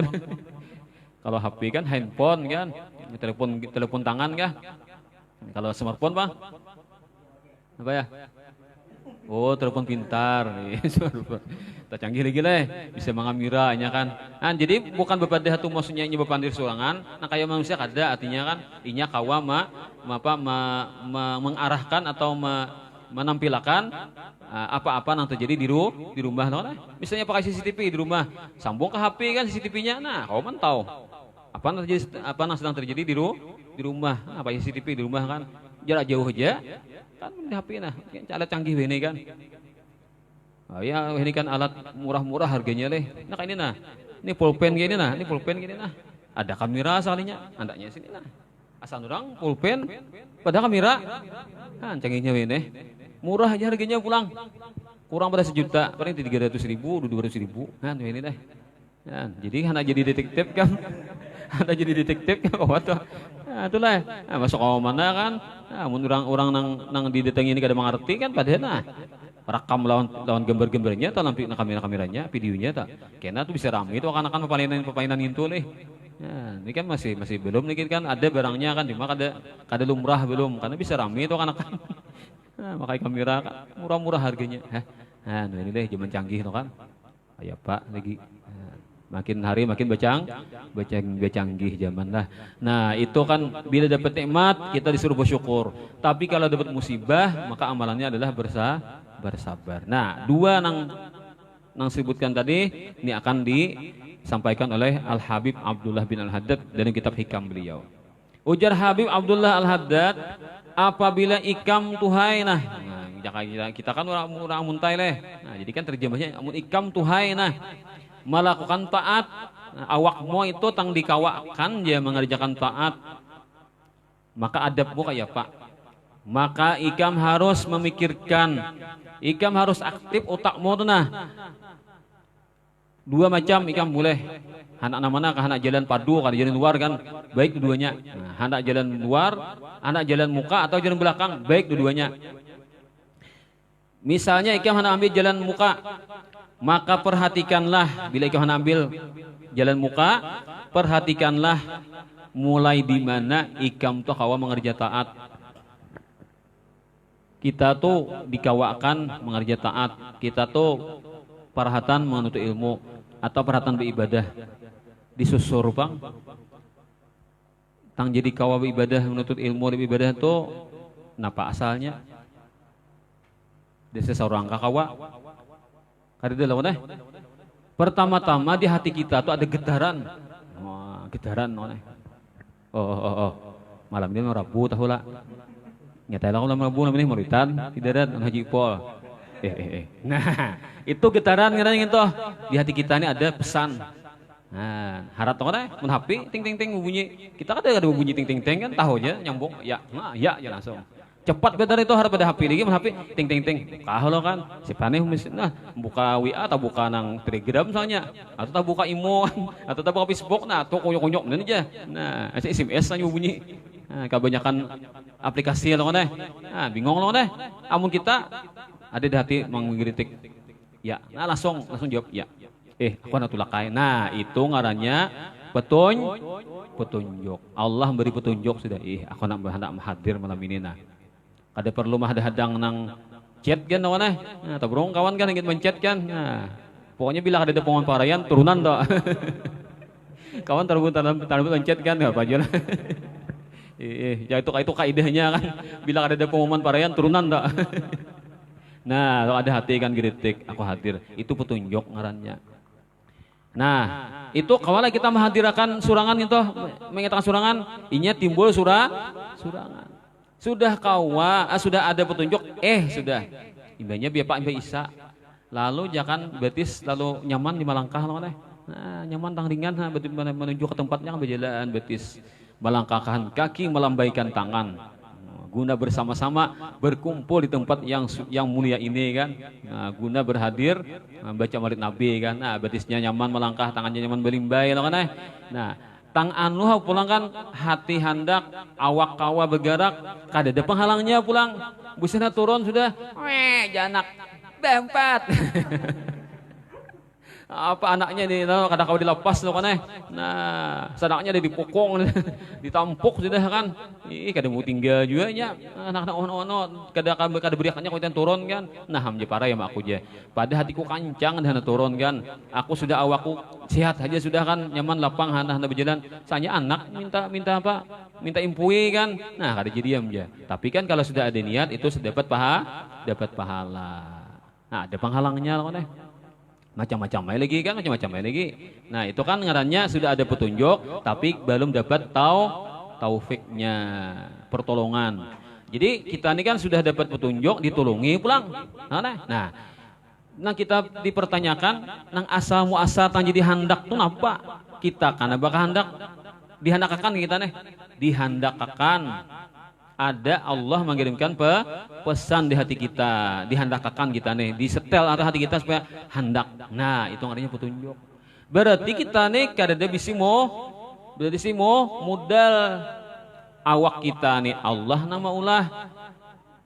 Kalau HP kan handphone kan, telepon tangan kah? Kalau smartphone Bang? Apa ya? Oh, telepon pintar nih, smartphone. Tak canggih lagi lah, bisa mengamiranya kan. Nah, jadi bukan bepada itu maksudnya ini bepandir sorangan. Nah, kayak manusia kada artinya kan, inya kawa mengarahkan atau menampilkan apa-apa yang terjadi di rumah, nah, misalnya pakai CCTV di rumah, sambung ke HP kan CCTV-nya, nah kau mantau apa yang sedang terjadi di rumah, nah, pakai CCTV di rumah kan, jarak jauh aja, kan di HP nah, alat canggih ini kan, ya ini kan alat murah-murah harganya leh, nah kayak ini nah, ini pulpen gini nah, ada kamera asalinya, andaknya sini nah, asal orang pulpen, pada kamera, kan canggihnya ini. Murah aja harganya pulang, kurang pada 1 juta, paling 300.000, 200.000, nah ini deh. Nah, jadi anak jadi detektif kan, oh tuh, nah itulah, nah, masuk ke mana kan, nah, orang nang didatangi ini kada mengerti kan, padahal nah, rekam lawan gambar-gambarnya, atau lampi kameranya, videonya, tak, kena tuh bisa ramai itu akan permainan itu nih. Nah, ini kan masih belum nih kan, ada barangnya kan, cuma kada lumrah belum, karena bisa ramai itu akan. Nah, pakai kamera kan murah-murah harganya. Nah, ini deh zaman canggih tuh kan. Ayo Pak lagi. Nah, makin hari makin bercanggih zaman lah. Nah, itu kan bila dapat nikmat kita disuruh bersyukur. Tapi kalau dapat musibah maka amalannya adalah bersabar. Nah, dua nang sebutkan tadi ini akan disampaikan oleh Al Habib Abdullah bin Al Haddad dari kitab hikam beliau. Ujar Habib Abdullah Al Haddad, apabila ikam tuhai nah kita kan orang muntai leh. Nah, jadi kan terjemahnya amun ikam tuhai nah melakukan taat, nah, awakmu itu tang dikawakan dia mengerjakan taat, maka adabmu kayak Pak. Maka ikam harus memikirkan, ikam harus aktif otakmu tuh nah. Dua macam ikam boleh. Anak mana ke anak jalan padu, kalau jalan luar kan baik dua-duanya. Nah, anak jalan luar, anak jalan muka atau jalan belakang baik dua-duanya. Misalnya ikam hendak ambil jalan muka, maka perhatikanlah bila ikam hendak ambil jalan muka, perhatikanlah mulai di mana ikam tuh kawa mengerja taat. Kita tuh dikawakan mengerja taat, kita tuh perhatian menuntut ilmu atau perhatian beribadah. Disusur Bang, tang jadi kawa beribadah menuntut ilmu beribadah itu napa asalnya? Desa seorang kawa kada lawan deh. Pertama-tama di hati kita tuh ada getaran. Wah, getaran noneh. Oh. Malam ini Rabu tahu lah. Nyata lah malam Rabu namanya muritan tidak ada Haji Pol. Nah, itu getaran ngeranya itu. Di hati kita ini ada pesan. Nah, harap toh deh, mun HP ting ting ting bunyi. Kita kan ada bunyi ting ting ting kan tahu aja nyambung ya. Nah, ya langsung. Cepat betul itu harap pada HP lagi, mun HP ting ting ting. Kalau kan si paneh nah buka WA atau buka nang Telegram misalnya atau buka Imo atau buka Facebook nah tuh konyok-konyok nanti aja. Nah, SMS aja bunyi. Nah, kebanyakan aplikasi lo deh. Nah, bingung lo deh. Amun kita ada di hati mengkritik. Ya, nah langsung jawab ya. Aku nak tulakai. Nah, itu ngarannya petunjuk. Allah beri petunjuk sudah. Aku nak hadir malam ini nah. Kada perlu mah hadang nang chat kan nawan nah, tabrong kawan kan ingin menchat kan. Nah, pokoknya bila ada pengon parayan turunan dah. Kawan terbut menchat kan apa aja. Ya itu kaidahnya kan. Bila ada pengumuman parayan turunan dah. Nah, kalau ada hati kan kritik, aku hadir. Itu petunjuk ngarannya. Nah, itu kawala kita menghadirakan surangan itu, mengatakan surangan, inya timbul surangan. Sudah sudah ada petunjuk, sudah. Imbanya biar Pak Mbak Isa. Lalu jangan betis lalu nyaman di malangkah loh nah. Nyaman tang ringan betis menuju ke tempatnya berjalan betis. Melangkahkan kaki, melambaikan tangan. Guna bersama-sama berkumpul di tempat yang mulia ini kan. Nah, guna berhadir baca maulid Nabi kan. Nah, betisnya nyaman melangkah, tangannya nyaman belimbai loh kan. Nah, tang anu pulang kan hati hendak awak kawa bergerak kada ada penghalangnya pulang busana turun sudah janak bempat apa anaknya nih kadang kau dilepas loh kan nah sanaknya dipukung ditampuk sudah kan kada mau tinggal juga nya anak-anak ono kada beriakannya kau turun kan nah hamja parah ya mak aku je pada hatiku kancang dan turun kan aku sudah awakku sehat aja sudah kan nyaman lapang hana berjalan sanya anak minta apa minta impui kan nah kada jadi aja tapi kan kalau sudah ada niat itu dapat pahala nah ada penghalangnya loh kan macam-macam lagi kan macam-macam lagi nah itu kan ngarannya sudah ada petunjuk tapi belum dapat taufiknya pertolongan jadi kita ini kan sudah dapat petunjuk ditolongi pulang nah kita dipertanyakan nang asal muasal tang jadi handak tuh apa kita kan bakal hendak dihandakakan kita nih dihandakakan ada Allah mengirimkan pesan di hati kita, dihandakakan kita nih, disetel atau hati kita supaya hendak. Nah, itu artinya petunjuk. Berarti kita nih kadada berarti modal awak kita nih Allah nama ulah,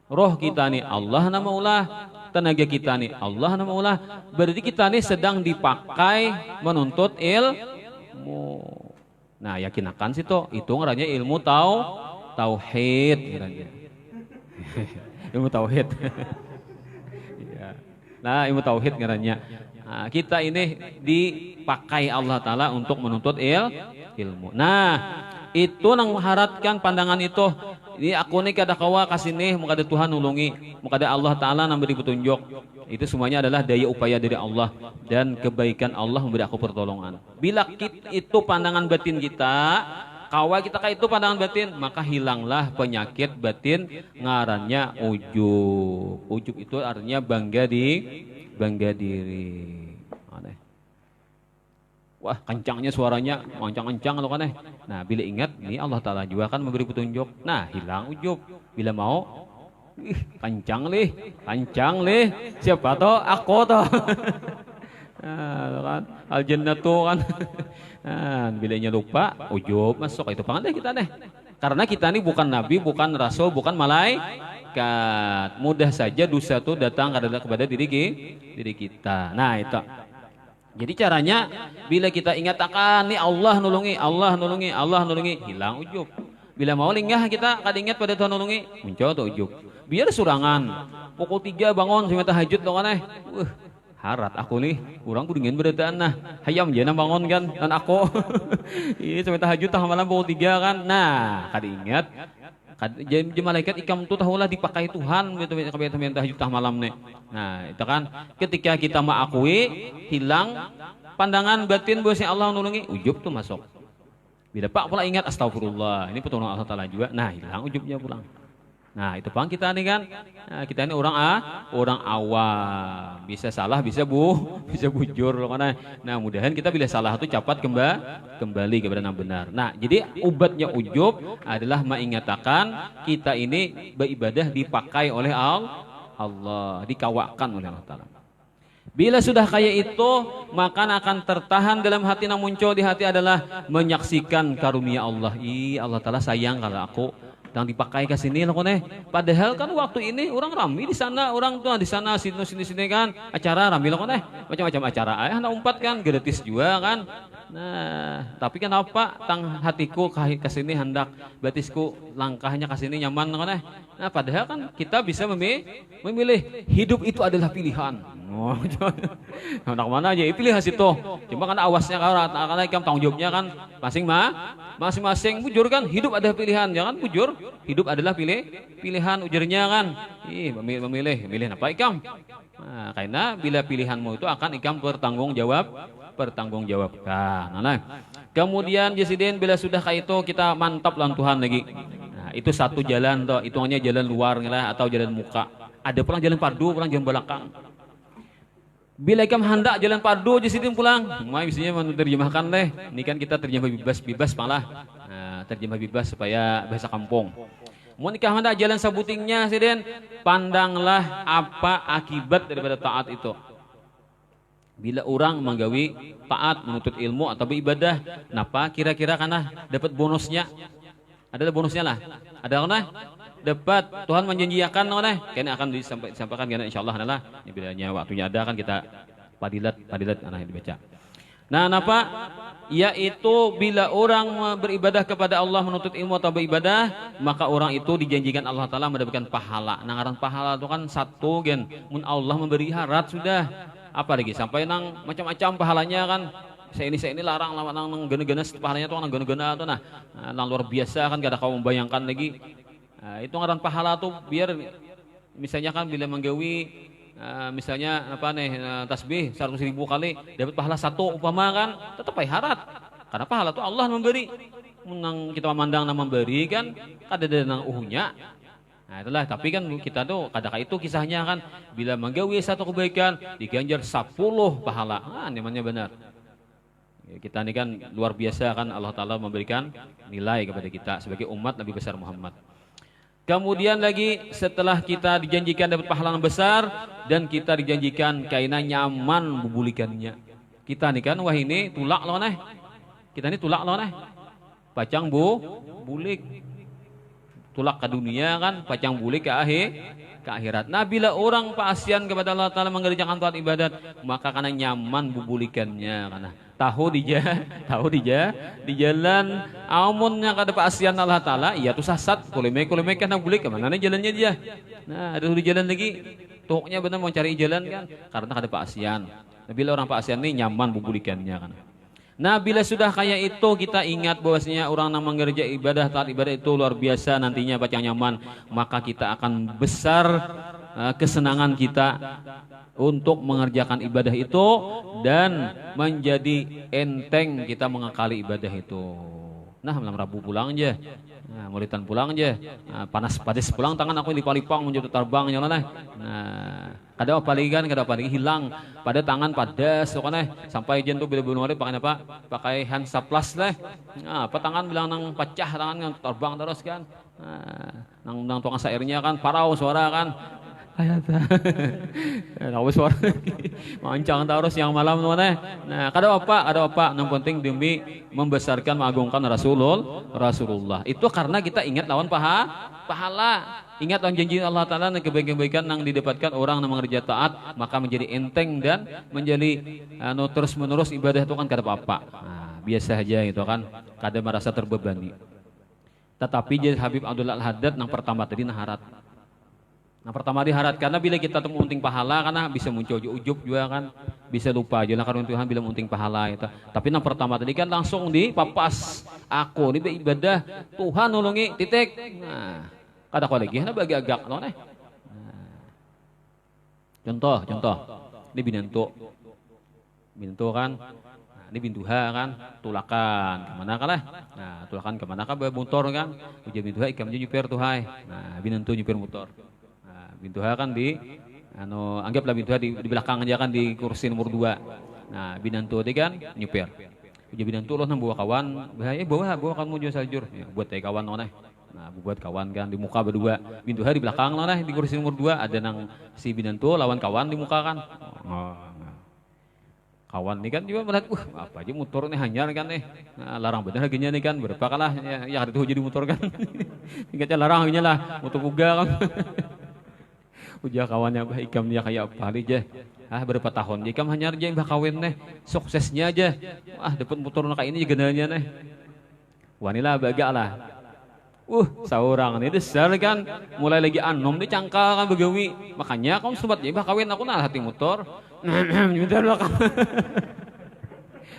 roh kita nih Allah nama ulah, tenaga kita nih Allah nama ulah. Berarti kita nih sedang dipakai menuntut ilmu. Nah, yakinakan sih toh, itu ngarannya ilmu tauhid ilmu tauhid nah ilmu tauhid ngarannya nah, kita ini dipakai Allah Ta'ala untuk menuntut ilmu nah itu nang mengharapkan pandangan itu ini aku nih kada kawa kasih nih muka ada Tuhan nulungi muka ada Allah Ta'ala memberi petunjuk itu semuanya adalah daya upaya dari Allah dan kebaikan Allah memberi aku pertolongan bila itu pandangan batin kita kawa kita kayak itu pandangan batin maka hilanglah penyakit batin ngarannya ujub itu artinya bangga diri aneh wah kencangnya suaranya kencang loh kan nah bila ingat ini Allah Ta'ala juga akan memberi petunjuk nah hilang ujub bila mau kencang lih siapa toh aku toh nah, kan al jannatu kan nah, bilanya lupa ujub masuk itu pandai kita deh karena kita ini bukan nabi bukan rasul bukan malaikat mudah saja dosa itu datang kepada diri kita nah itu jadi caranya bila kita ingat akan nih Allah nulungi hilang ujub bila mau linggah kita kada ingat pada Tuhan nulungi muncul tuh ujub biar surangan pukul 3 bangun sampai tahajud loh kan harat aku nih kurang kudingin beradaan nah hayam jana bangun kan dan aku ini sampai tahajud tah malam pukul 3 kan nah kada ingat jadi malaikat ikam tu tahulah dipakai Tuhan gitu sampai tahajud tah malam nih nah itu kan ketika kita mengakui hilang pandangan batin bahwa Allah nulungi ujub tuh masuk bila pak pula ingat astagfirullah ini pertolongan Allah Ta'ala juga nah hilang ujubnya pulang nah itu bang kita nih kan nah, kita ini orang awam bisa salah bisa bujur loh karena nah mudahan kita bila salah itu cepat kembali kepada yang benar nah jadi obatnya ujub adalah mengatakan kita ini beribadah dipakai oleh Allah dikawakan oleh Allah Ta'ala bila sudah kayak itu maka akan tertahan dalam hati yang muncul di hati adalah menyaksikan karunia Allah Allah Ta'ala sayang kalau aku tang dipakai ke sini lah koneh. Padahal kan waktu ini orang rame di sana, orang tuh di sana sini kan acara rame lah koneh. Macam-macam acara anak umpat kan gratis juga kan. Nah, tapi kenapa tang hatiku ke sini hendak batisku langkahnya ke sini nyaman koneh. Nah, padahal kan kita bisa memilih hidup itu adalah pilihan. Oh, anak mana aja pilih situ. Cuma kan awasnya karena ikam tanggung jawabnya kan masing-masing bujur kan hidup adalah pilihan, jangan bujur hidup adalah pilihan ujarnya kan. Memilih apa ikam? Nah, karena bila pilihanmu itu akan ikam pertanggungjawabkan. Nah, kemudian Jasidin bila sudah kayak itu kita mantap lawan Tuhan lagi. Nah, itu satu jalan toh, hitungannya jalan luar lah atau jalan muka. Ada pulang jalan padu, pulang jalan belakang. Bila ikam hendak jalan padu Jasidin pulang, biasanya menerjemahkan deh. Ini kan kita terjemah bebas malah. Nah, terjemah bebas supaya bahasa kampung. Mau nikah hendak jalan sabutingnya Sidin, pandanglah apa akibat daripada taat itu. Bila orang menggawi taat menuntut ilmu atau beribadah, napa kira-kira kana dapat bonusnya? Ada bonusnya lah. Ada kana? Dapat Tuhan menjanjikan kana kena akan disampaikan kana insyaallah adalah bilanya waktunya ada kan kita padilat anak dibaca. Nah, napa? Yaitu bila orang beribadah kepada Allah menuntut ilmu atau beribadah, maka orang itu dijanjikan Allah Ta'ala mendapatkan pahala. Nah, ngaran pahala itu kan satu gen, mun Allah memberi harat sudah. Apa lagi? Sampai nang macam-macam pahalanya kan. Saya ini larang nang gena-gena pahalanya tuh nang gena-gena tuh nah luar biasa kan, gak ada kau membayangkan lagi. Nah, itu ngaran pahala tuh biar misalnya kan bila menggawi misalnya apa nih tasbih 100.000 kali dapat pahala satu umpama kan tetap harat karena pahala itu Allah memberi. Menang kita memandang nama memberi kan ada nang uhunya. Nah itulah, tapi kan kita tuh kadang itu kisahnya kan bila menggawi satu kebaikan diganjar 10 pahala. Namanya benar. Kita ini kan luar biasa kan Allah Ta'ala memberikan nilai kepada kita sebagai umat Nabi besar Muhammad. Kemudian lagi setelah kita dijanjikan dapat pahala yang besar dan kita dijanjikan kaina nyaman bubulikannya. Kita nih kan wah ini tulak loh nih. Kita ini tulak loh nih. Pacang bulik. Tulak ke dunia kan, pacang bulik ke akhirat. Nah, bila orang paasian kepada Allah Ta'ala mengerjakan taat ibadat, maka karena nyaman bubulikannya karena tahu di jalan amunnya kada paasian Allah Ta'ala iya tuh sasat kulemek kan bulik kemana nih jalannya dia. Nah ada di jalan lagi tuhnya benar mau cari jalan kan karena kada paasian. Nah, bila orang paasian nih nyaman bubulikannya kan. Nah bila sudah kayak itu kita ingat bahwasanya orang yang mengerjakan ibadah taat ibadah itu luar biasa nantinya pacang nyaman, maka kita akan besar kesenangan kita untuk mengerjakan ibadah itu dan menjadi enteng kita mengakali ibadah itu. Nah malam Rabu pulang aja, nah, mulitan pulang aja, nah, panas padis pulang tangan aku lipang-lipang menjadi terbang nyala nah. Nah, kada apa lagi hilang pada tangan padas pokoknya sampai jen tuh bila bunuh hari pakai apa? Pakai Hansaplast lah. Nah, apa tangan bilang nang pecah tangan terbang terus kan. Nah, nang tukang sairnya kan parau suara kan. Tahu suara mancang terus yang malam mana. Nah, kada apa, yang penting demi membesarkan mengagungkan Rasulullah. Itu karena kita ingat lawan pahala. Ingat lawan janji Allah Ta'ala dan kebaikan-kebaikan yang didapatkan orang yang mengerja taat, maka menjadi enteng dan menjadi terus-menerus ibadah itu kan kada apa-apa. Nah, biasa aja itu kan, kada merasa terbebani. Tetapi jadi Habib Abdullah Al-Haddad yang pertama tadi naharat. Nah pertama diharat karena bila kita tuh mengunting pahala karena bisa muncul ujub juga kan bisa lupa aja karena Tuhan bila mengunting pahala itu. Tapi yang pertama tadi kan langsung dipapas aku ini ibadah Tuhan nolongi titik. Nah kada kau lagi nah bagi agak loh nih. Contoh ini bintu kan. Nah, ini bintuha kan tulakan kemana kalah. Nah tulakan kemana kah motor kan. Ujian bintuha ikam nyupir tuhai. Nah bintu nyupir motor. Bintuha kan anggaplah bintuha di belakang aja kan di kursi nomor 2. Nah binantu tadi kan nyupir. Uji binantu loh nang bawa kawan, bahaya bawa kan mau jual sajur. Ya, buat kawan noneh. Nah buat kawan kan di muka berdua. Bintuha di belakang noneh di kursi nomor 2 ada nang si binantu lawan kawan di muka kan. Kawan nih kan juga melihat, apa aja motor nih hanyar kan nih. Nah, larang bener harganya nih kan, berapa kalah ya hari itu jadi motor kan. Ingatnya larang harganya lah, motor buga kan. Ujar kawannya bah ikam dia kayak apa aja. Berapa tahun dia ikam hanyar aja yang bah kawin nih, suksesnya aja. Dapat motor kayak ini genanya nih. Wanita bagak lah. Seorang ini besar kan, mulai lagi anom nih cangkal kan begawi. Makanya kamu sempat ya bah kawin aku nah hati motor. Bentar belakang.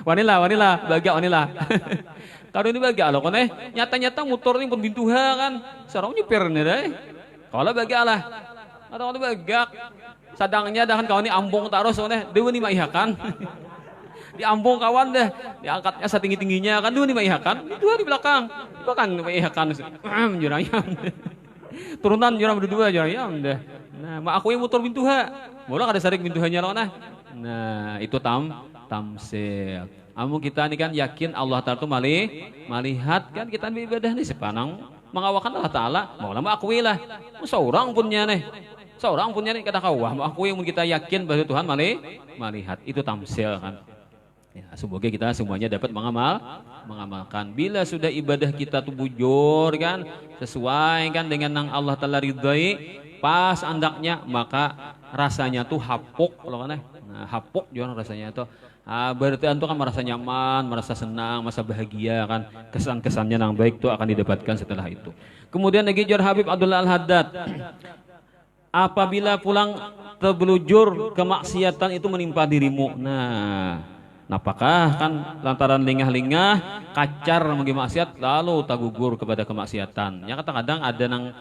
Wanila, baga wanila. Kalau ini baga loh, kone nyata-nyata motor ini pun bintuha kan, sarong nyupir nih deh. Kalau baga lah, atau kalau baga, sadangnya dah kan kawan ini ambung taruh soalnya, dewa nih maihakan. Di ambung kawan deh, diangkatnya setinggi tingginya kan, dewa nih maihakan, itu di belakang maihakan, jurang-jurang. Turunan jurang berdua jurang deh. Nah, mak aku yang motor bintuha. Boleh ada sarik bintuhanya loh nah. Nah, itu tamsil. Amun kita ini kan yakin Allah Ta'ala itu melihat kan kita beribadah nih sepanang mengawakan Allah Ta'ala. Mau lama akui lah. Seorang punnya nih kata kawah. Mau akui yang kita yakin bahwa Tuhan melihat. Itu tamsil kan. Ya, semoga kita semuanya dapat mengamalkan. Bila sudah ibadah kita tuh bujur kan, sesuai kan dengan yang Allah Ta'ala ridhai, pas andaknya maka rasanya tuh hapuk loh kan. Nah, hapuk juga rasanya itu. Berarti antum kan merasa nyaman, merasa senang, merasa bahagia kan. Kesan-kesannya yang baik itu akan didapatkan setelah itu. Kemudian lagi Jar Habib Abdullah Al-Haddad. Apabila pulang terbelujur kemaksiatan itu menimpa dirimu. Nah, apakah kan lantaran lingah-lingah kacar mengi maksiat lalu tagugur kepada kemaksiatan. Ya kadang-kadang ada nang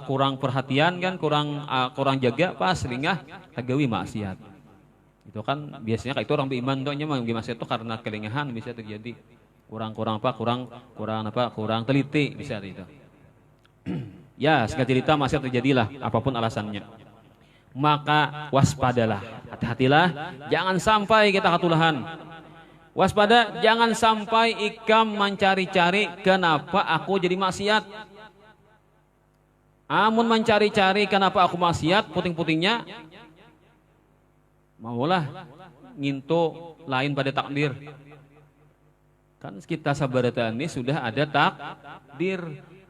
kurang perhatian kan, kurang jaga pas lingah tagawi maksiat. Itu kan biasanya kayak itu orang beriman doanya mah maksiat itu karena kelingahan bisa terjadi. Kurang teliti bisa itu. Ya, segala cerita maksiat terjadilah apapun alasannya. Maka waspadalah, hati-hatilah, jangan sampai kita ketulahan. Waspada, jangan sampai ikam mencari-cari kenapa aku jadi maksiat. Amun mencari-cari kenapa aku maksiat, puting-putingnya maulah nginto lain pada takdir. Kan kita sabaratan ini sudah ada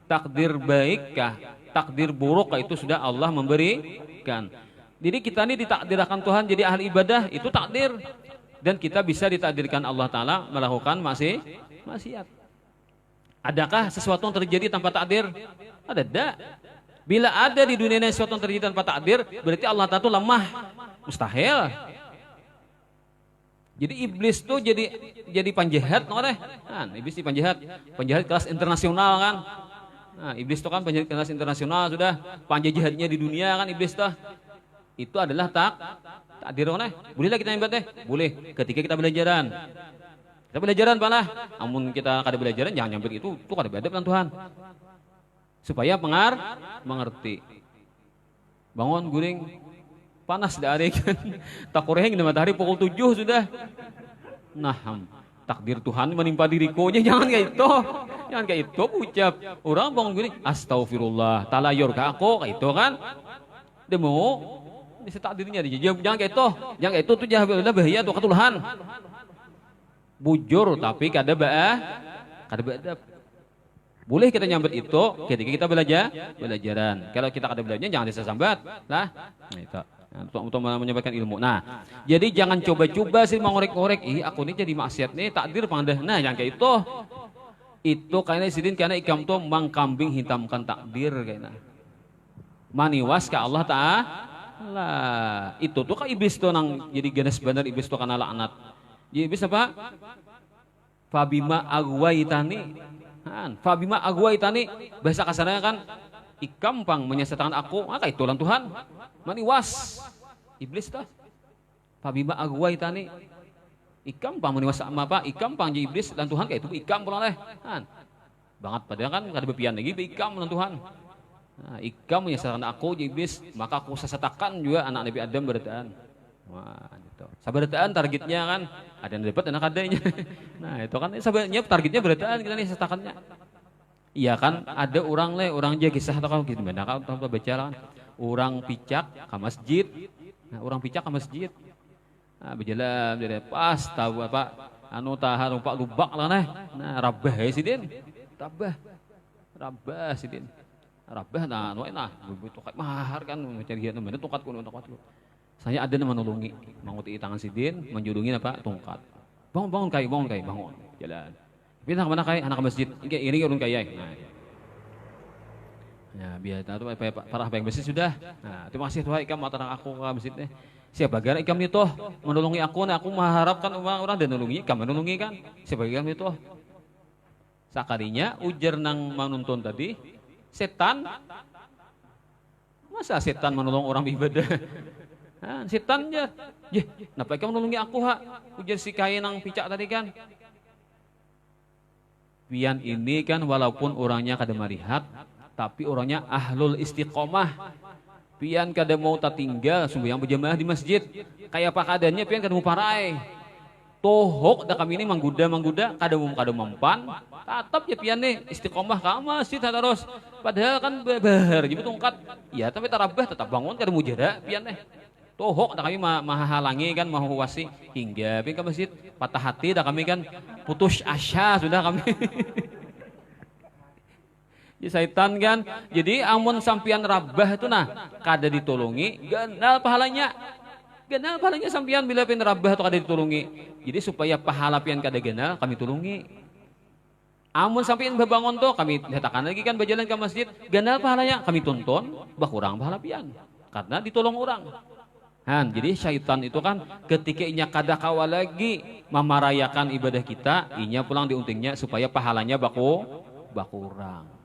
takdir baikkah, takdir burukkah itu sudah Allah memberikan. Jadi kita ini ditakdirkan Tuhan jadi ahli ibadah itu takdir, dan kita bisa ditakdirkan Allah Ta'ala melakukan maksiat. Adakah sesuatu yang terjadi tanpa takdir? Ada tak? Bila ada di dunia ini sesuatu yang terjadi tanpa takdir, berarti Allah Ta'ala itu lemah. Mustahil. Jadi iblis tuh jadi penjahat, kan? Iblis di penjahat kelas internasional kan. Nah, iblis itu kan penjahat kelas internasional sudah, penjahatnya di dunia kan iblis tuh. Itu adalah takdir kan? Bolehlah kita ibadah, boleh ketika kita belajaran. Kita belajaran palah. Amun kita kada belajaran jangan nyamper itu kada beadab dengan Tuhan. Supaya mengerti. Bangun guring panas dari kan. Tak kurang di matahari pukul 7 sudah. Nah, takdir Tuhan menimpa diriku jangan kayak itu. Jangan kayak itu ucap. Orang bangun guring astagfirullah, talayor ka aku kayak itu kan. Demo bisa takdirnya dia. Jangan kayak itu. Jangan kayak itu tuh jangan bahaya tuh ketulahan. Bujur tapi kada beadab. Boleh kita nyambut itu ketika kita belajaran. Kalau kita kada belajar jangan disambat lah. Nah itu untuk menyampaikan ilmu. Nah, jadi jangan coba-coba sih mengorek-orek. Aku ini jadi maksiat nih takdir pandah. Nah, yang kayak itu. Itu kayaknya sidin karena ikam tuh mangkambing hitamkan takdir kayaknya. Maniwas ke Allah Ta'ala. Itu tuh kan iblis tuh nang jadi ganas bener iblis tuh karena laknat. Jadi iblis apa? Fabima agwaitani. Fabima agwaitani bahasa kasarnya kan ikampang menyesatkan aku, maka itu lang Tuhan. Maniwas iblis tuh. Fabima agwaitani ikampang maniwas sama apa? Ikampang jadi iblis dan Tuhan kayak itu ikam pulang leh. Banget padahal kan kada bepian lagi ikam dan Tuhan. Nah, ikam menyesatkan aku jadi iblis, maka aku sesatakan juga anak Nabi Adam berdaan. Wah, gitu. Sabarataan targetnya kan ada yang dapat anak adanya. Nah, itu kan sabarnya targetnya barataan kita nih setakannya. Iya kan ada orang dia kisah atau gitu benar kalau baca kan. Orang picak ke masjid. Nah, orang picak ke masjid. Berjalan jadi pas tahu apa anu tahan numpak lubak lah nah rabah ya sidin rabah sidin rabah nah tongkat mahar kan mencari hiat mana tongkat kuno saya ada yang menolongi menguti tangan sidin menjudungi apa tongkat bangun kai bangun jalan pindah kemana kai anak masjid ini urun kai nah ya biar tahu parah apa yang bersih sudah nah terima kasih Tuhan ikam matang aku ke masjid siapa gara ikam itu menolongi aku nah aku mengharapkan orang dan menolongi ikam menolongi kan siapa ikam itu sakarinya ujar nang menuntun tadi setan masa setan menolong orang ibadah nah, setan ya kenapa ikam menolongi aku ujar si kaya nang picak tadi kan pian ini kan walaupun orangnya kada melihat tapi orangnya ahlul istiqomah pian kada mau tinggal sembahyang berjamaah di masjid kayak apa keadaannya pian kada mau parai tohok dah kami ini mangguda kada mempan tetap ya pian nih istiqomah ke masjid terus padahal kan beber gitu tongkat ya tapi tarabah tetap bangun kada mau jeda pian nih tohok dah kami menghalangi kan wasi hingga pian ke masjid patah hati dah kami kan putus asa sudah kami syaitan kan jadi amun sampian rabah itu nah kada ditolongi ganal pahalanya sampian bila pian rabah itu kada ditolongi jadi supaya pahala pian kada ganal kami tolongi amun sampian berbangun tuh kami katakan lagi kan berjalan ke masjid ganal pahalanya kami tonton kurang pahala pian karena ditolong orang jadi syaitan itu kan ketika inya kada kawal lagi memarayakan ibadah kita inya pulang diuntingnya supaya pahalanya bakurang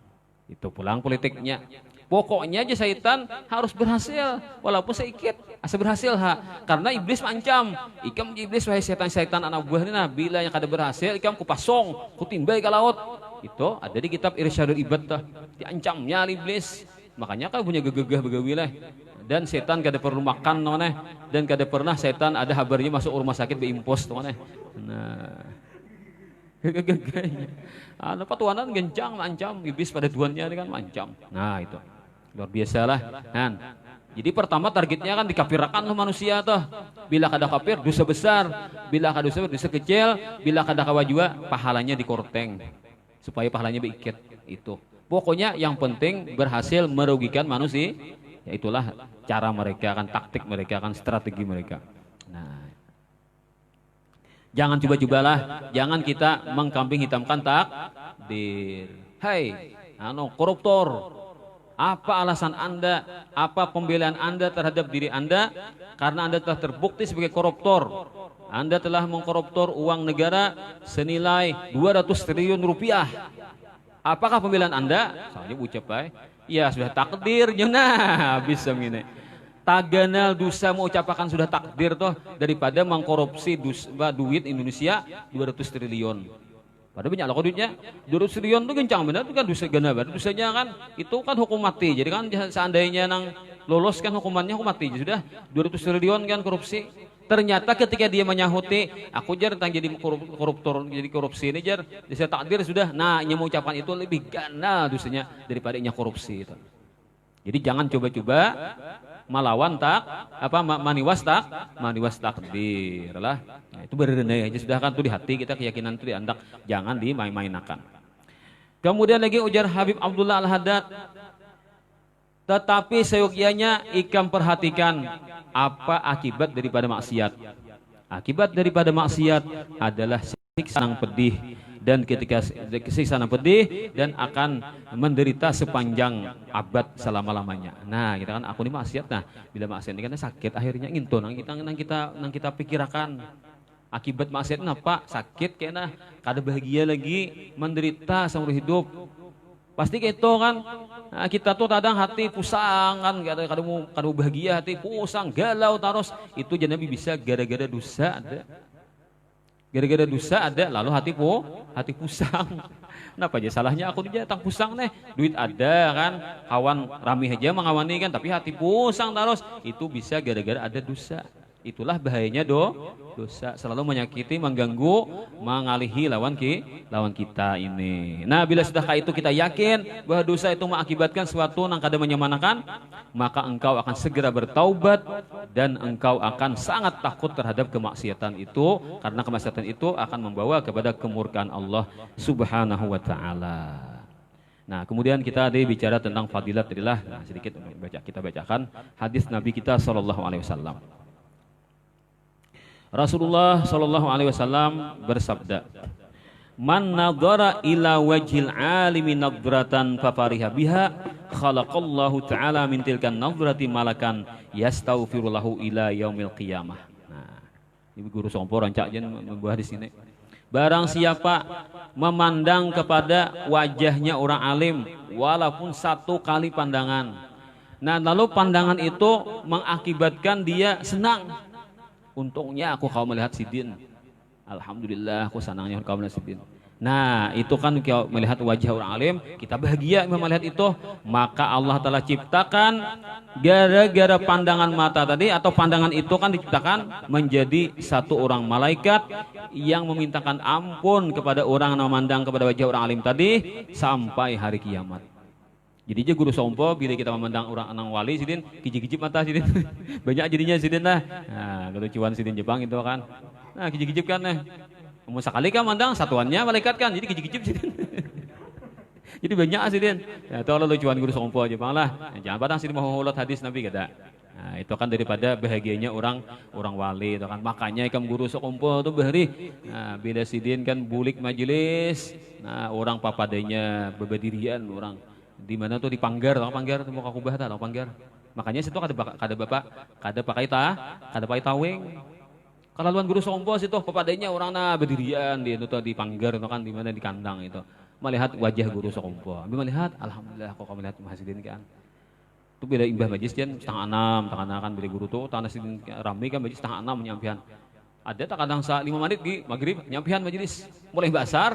itu pulang politiknya pokoknya aja syaitan harus berhasil walaupun sedikit asa berhasil karena iblis mancam ikam iblis wahai setan anak buah ini nah bila yang kada berhasil ikam kupasong kutimbai ke laut itu ada di kitab Irsyadul Ibad diancamnya iblis makanya kan punya gegegah begawilah dan setan kada perlu makan dan kada pernah setan ada habarnya masuk rumah sakit beimpos nah gegegahnya patuanan gencang mancam iblis pada tuannya kan mancam nah itu luar biasa lah jadi pertama targetnya kan dikafirkan loh manusia tuh bila kada kafir dosa besar bila kada dosa kecil bila kada kawajua pahalanya dikorteng supaya pahalanya beiket itu pokoknya yang penting berhasil merugikan manusia ya itulah cara mereka kan taktik mereka kan strategi mereka nah jangan coba-cobalah, jangan kita mengkambing hitamkan takdir. Hai, koruptor, apa alasan Anda, apa pembelaan Anda terhadap diri Anda? Karena Anda telah terbukti sebagai koruptor. Anda telah mengkoruptor uang negara senilai 200 triliun rupiah. Apakah pembelaan Anda? Saya ucap ya sudah takdirnya, nah bisa begini. Taganal dosa mengucapkan sudah takdir toh daripada mengkorupsi duit Indonesia 200 triliun. Padahal banyak loh duitnya 200 triliun itu kencang benar itu kan dosa gana banget dosanya kan itu kan hukum mati. Jadi kan seandainya nang lolos kan hukumannya hukum mati sudah 200 triliun kan korupsi. Ternyata ketika dia menyahuti aku jar tentang jadi koruptor jadi korupsi ini jar saya takdir sudah nah nya mengucapkan itu lebih gana dosanya daripada nya korupsi itu. Jadi jangan coba-coba malawan maniwas takdir lah nah, itu berenai aja sudah kan tuh di hati kita keyakinan itu diandak jangan dimain-mainakan. Kemudian lagi ujar Habib Abdullah Al-Haddad tetapi seyogyanya ikam perhatikan apa akibat daripada maksiat adalah siksa yang pedih dan ketika siksa yang pedih dan akan menderita sepanjang abad selama-lamanya. Nah, kita kan aku ini maksiat. Nah, bila maksiat ini kan sakit akhirnya nginto nang kita pikirkan. Akibat maksiat apa? Sakit kena kada bahagia lagi, menderita seumur hidup. Pasti gitu kan. Nah, kita tuh kadang hati pusang kan, kada mau bahagia, hati pusang, galau terus. Itu jadi bisa gara-gara dosa ada. Gara-gara dosa ada lalu hati pusang. Kenapa aja salahnya aku dia tang pusang nih. Duit ada kan, kawan rame aja mengawani kan tapi hati pusang terus. Itu bisa gara-gara ada dosa. Itulah bahayanya dosa, selalu menyakiti, mengganggu, mengalihi lawan kita ini. Nah, bila sudah itu kita yakin bahwa dosa itu mengakibatkan suatu yang kada menyemanakan, maka engkau akan segera bertaubat dan engkau akan sangat takut terhadap kemaksiatan itu, karena kemaksiatan itu akan membawa kepada kemurkaan Allah Subhanahu wa taala. Nah, kemudian kita ada bicara tentang fadilat adalah sedikit kita bacakan hadis Nabi kita sallallahu alaihi wasallam. Rasulullah sallallahu alaihi wasallam bersabda, "Man nadhara ila wajhil alimi nadratan fafariha biha, khalaqallahu ta'ala min tilkan nadrati malakan yastaghfiru lahu ila yaumil qiyamah." Nah, ini guru sompo rancak jen membuat di sini. Barang siapa memandang kepada wajahnya orang alim walaupun satu kali pandangan, nah lalu pandangan itu mengakibatkan dia senang. Untungnya aku kau melihat sidin. Alhamdulillah aku senangnya kau melihat sidin. Nah itu kan kau melihat wajah orang alim, kita bahagia melihat itu. Maka Allah telah ciptakan gara-gara pandangan mata tadi atau pandangan itu kan diciptakan menjadi satu orang malaikat yang memintakan ampun kepada orang yang memandang kepada wajah orang alim tadi sampai hari kiamat. Jadi aja guru sompo bila kita memandang orang anang wali sidin, kijip-kijip mata sidin. Banyak jadinya sidin lah. Nah, kelucuan sidin Jepang itu kan. Nah, kijip-kijip kan mau sekali kan mandang satuannya malaikat kan. Jadi kijip-kijip sidin. Jadi banyak sidin. Ya, itu lucuan guru sompo Jepang lah. Nah, jangan padang sidin mau hulot hadis Nabi kata. Nah, itu kan daripada bahagianya orang wali itu kan. Makanya ikam guru sompo itu bahari. Nah, bila sidin kan bulik majelis. Nah, orang papadanya bebedirian orang. Di mana tuh di panggar tuh mau aku bahas tahu panggar. Makanya situ kada pakai taweng. Kalau luan guru sompo situ pepadanya orang berdirian di itu di panggar itu kan di mana di kandang itu. Melihat wajah guru sompo. Ambil melihat alhamdulillah kok melihat mahasiswa kan. Itu beda imbah majlis kan setengah enam kan beli guru tuh tanah sidin ramai kan majlis setengah enam nyampian. Ada tak kadang 5 menit di maghrib nyampian majlis mulai basar.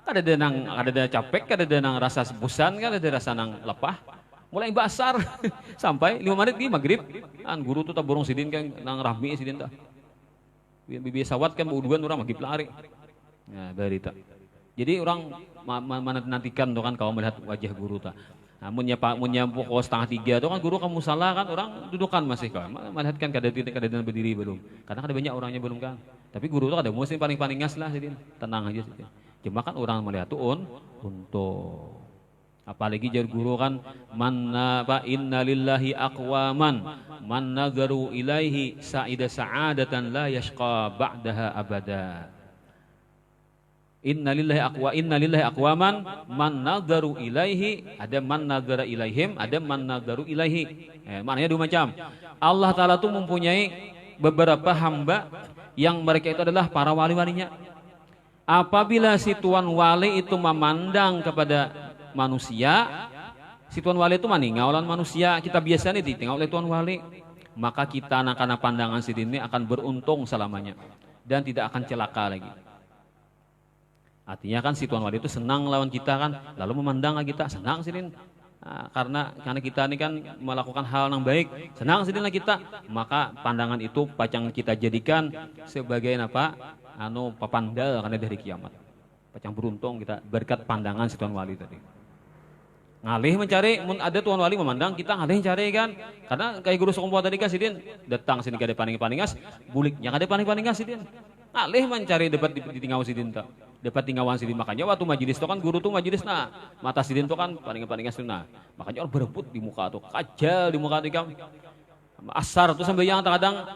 Kada ada capek, kada ada nang rasa bosan, kada ada rasa nang lepah. Mulai basar sampai 5 menit di maghrib. Kan guru tuh tak borong sidin kan nang rami sidin tak. Bibi sawat kan bauduan orang maghrib lari. Nah, berita. Jadi orang menantikan tuh kan kalau melihat wajah guru tak. Namun pukul 2:30 tuh kan guru kamu salah kan orang dudukan masih kan. Melihat kan kada berdiri belum. Karena ada banyak orangnya belum kan. Tapi guru tuh ada musim paling ngas lah sidin. Tenang aja sidin. Cuma kan orang melihat tuh untuk apalagi jadi guru kan inna lillahi aqwaman man nagaru ilaihi sa'ida sa'adatan la yashqa ba'daha abada. Inna lillahi aqwaman man nagaru ilaihi, ada man nagara ilaihim, ada man nagaru ilaihi. Maknanya dua macam. Allah Ta'ala tuh mempunyai beberapa hamba yang mereka itu adalah para wali-walinya. Apabila si tuan wali itu memandang kepada manusia, si tuan wali itu meninggal lawan manusia, kita biasa nih ditinggal oleh tuan wali, maka kita karena pandangan sidin ini akan beruntung selamanya dan tidak akan celaka lagi. Artinya kan si tuan wali itu senang lawan kita kan, lalu memandang kita senang sidin. Nah, karena kita ini kan melakukan hal yang baik, senang sidin kita, maka pandangan itu pacang kita jadikan sebagai apa? Papandal karena dari kiamat. Pacang beruntung kita berkat pandangan si tuan wali tadi. Ngalih mencari, ada tuan wali memandang kita ngalih cari kan. Karena kayak guru sekompo tadi kan sidin datang sini kada paning-paningas, buliknya kada paning-paningas sidin. Ngalih mencari dapat ditinggal sidin tak. Dapat tinggawan sidin, makanya waktu majelis itu kan guru tuh majelis mata sidin tuh kan paning-paningas tuh makanya orang berebut di muka tuh, kajal di muka tuh kan. Asar tuh sembahyang kadang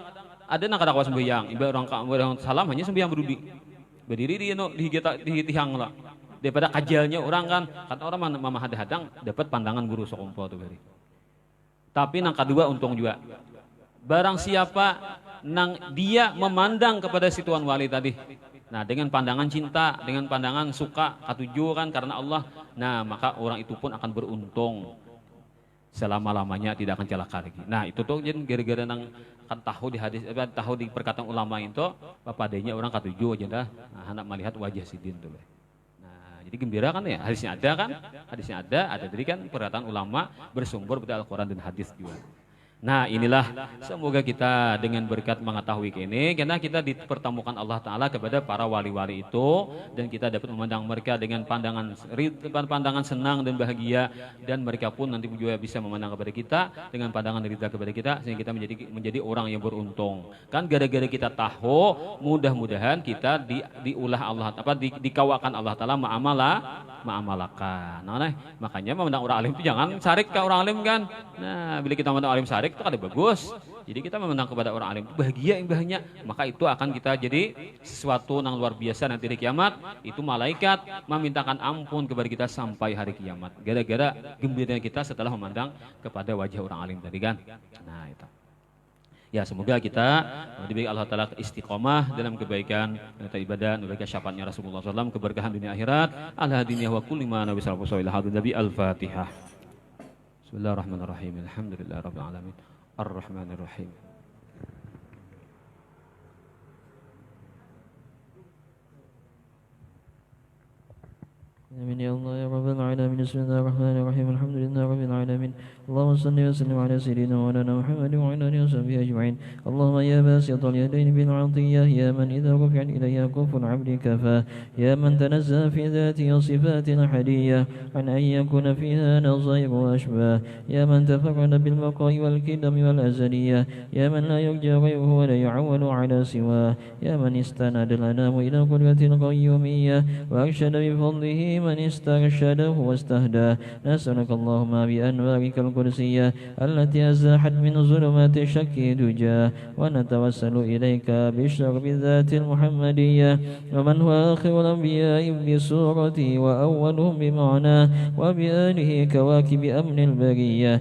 ada nak kata kawas sembahyang, ibarat orang salam hanya sembahyang berdiri di tiang lah. Daripada kajalnya orang kan orang mama hadang dapat pandangan guru sekompo tuh beri. Tapi nang kedua untung juga. Barang siapa nang dia memandang kepada si tuan wali tadi. Nah, dengan pandangan cinta, dengan pandangan suka, katuju kan karena Allah. Nah, maka orang itu pun akan beruntung. Selama-lamanya tidak akan celaka lagi. Nah, itu tuh jadi gara-gara nang kan tahu di hadis tahu di perkataan ulama itu papadanya orang katuju aja dah. Nah, hendak melihat wajah sidin tuh. Nah, jadi gembira kan ya, hadisnya ada kan? Hadisnya ada tadi kan perkataan ulama bersumber dari Al-Qur'an dan hadis juga. Nah inilah semoga kita dengan berkat mengetahui ini karena kita dipertemukan Allah Ta'ala kepada para wali-wali itu dan kita dapat memandang mereka dengan pandangan senang dan bahagia dan mereka pun nanti juga bisa memandang kepada kita dengan pandangan ridha kepada kita sehingga kita menjadi orang yang beruntung kan gara-gara kita tahu mudah-mudahan kita diulah Allah dikawakan Allah Ta'ala ma'amalakan. Nah, makanya memandang orang alim itu jangan sarik ke orang alim kan. Nah, bila kita memandang alim sarik itu kan bagus. Jadi kita memandang kepada orang alim itu bahagia yang banyak. Maka itu akan kita jadi sesuatu yang luar biasa nanti di kiamat. Itu malaikat memintakan ampun kepada kita sampai hari kiamat. Gara-gara gembiranya kita setelah memandang kepada wajah orang alim tadi kan. Nah, itu. Ya semoga kita diberi Allah Ta'ala istiqomah dalam kebaikan ibadah, kebaikan syafaatnya Rasulullah SAW, keberkahan dunia akhirat, ala dunia wa kulli ma nabi sallallahu alaihi wasallam. Al-Fatihah. Bismillahirrahmanirrahim. Alhamdulillahirabbil alamin. Ar-Rahmanirrahim. آمين يا الله يا رب العالمين. بسم الله الرحمن الرحيم. الحمد لله رب العالمين. اللهم صل وسلم على سيدنا مولانا محمد وعلى اله وصحبه اجمعين. اللهم يا باسط اليدين بالعطيه يا من اذا رفع اليه كف العبد كفاه يا من تنزه في ذاته وصفات الاحديه عن ان يكون فيها نظائر واشباه يا من تفرد بالبقاء والكدم والازليه يا من لا يرجى غيره ولا يعول على سواه يا من استند الانام الى قدره القيوميه وارشد بفضله من استرشده واستهداه. نسألك اللهم بأنوارك القدسية التي أزاحت من ظلمات الشك دجاه ونتوسل إليك بشرب الذات المحمدية ومن هو آخر الأنبياء بصورته وأولهم بمعناه وبآله كواكب أمن البرية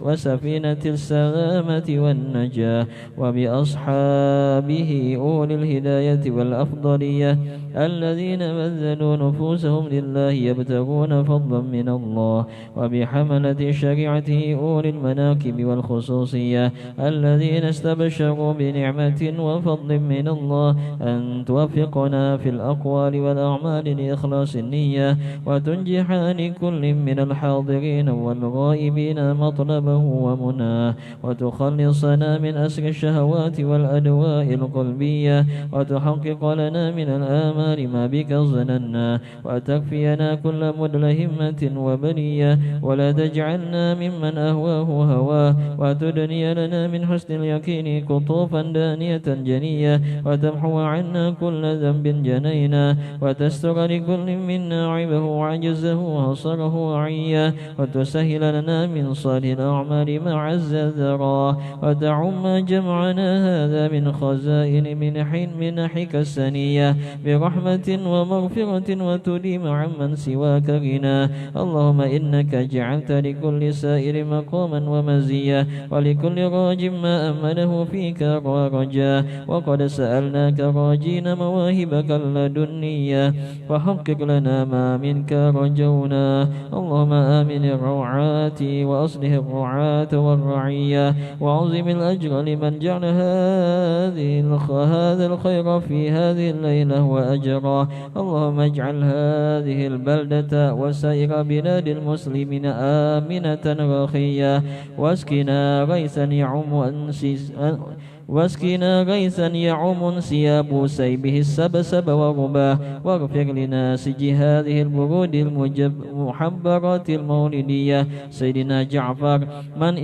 وسفينة السلامة والنجاة وبأصحابه أولي الهداية والأفضلية الذين بذلوا نفوسهم لله يبتغون فضلا من الله وبحملة شريعته أولي المناكب والخصوصية الذين استبشروا بنعمة وفضل من الله أن توفقنا في الأقوال والأعمال لإخلاص النية وتنجح لكل من الحاضرين والغائبين مطلبه ومناه وتخلصنا من أسر الشهوات والأدواء القلبية وتحقق لنا من الآمال ما بك ظننا وتكفينا كل مدلهمة وبلية ولا تجعلنا ممن أهواه هواه وتدني لنا من حسن اليقين قطوفا دانية جنية وتمحو عنا كل ذنب جنينا وتستر لكل منا عيبه وعجزه وحصره وعيه وتسهل لنا من صالح الأعمال مع الزذراه وتعم جمعنا هذا من خزائن منحك السنية برحمة ومغفرة وتديم عمن سواك غنى. اللهم إنك جعلت لكل سائر مقاما ومزيا ولكل راج ما أمنه فيك ورجاه وقد سألناك راجين مواهبك اللدنية فحقق لنا ما منك رجونا. اللهم آمن الروعات وأصلح الرعاة والرعية وعظم الأجر لمن جعل هذا الخير في هذه الليلة وأجراه. اللهم اجعل هذه البلدة وسائر بلاد المسلمين آمنة رخية واسقنا غيثا يعم انسياب سيبه السبسب والرباه واغفر لناسج هذه البرود المحبرات المولدية سيدنا جعفر من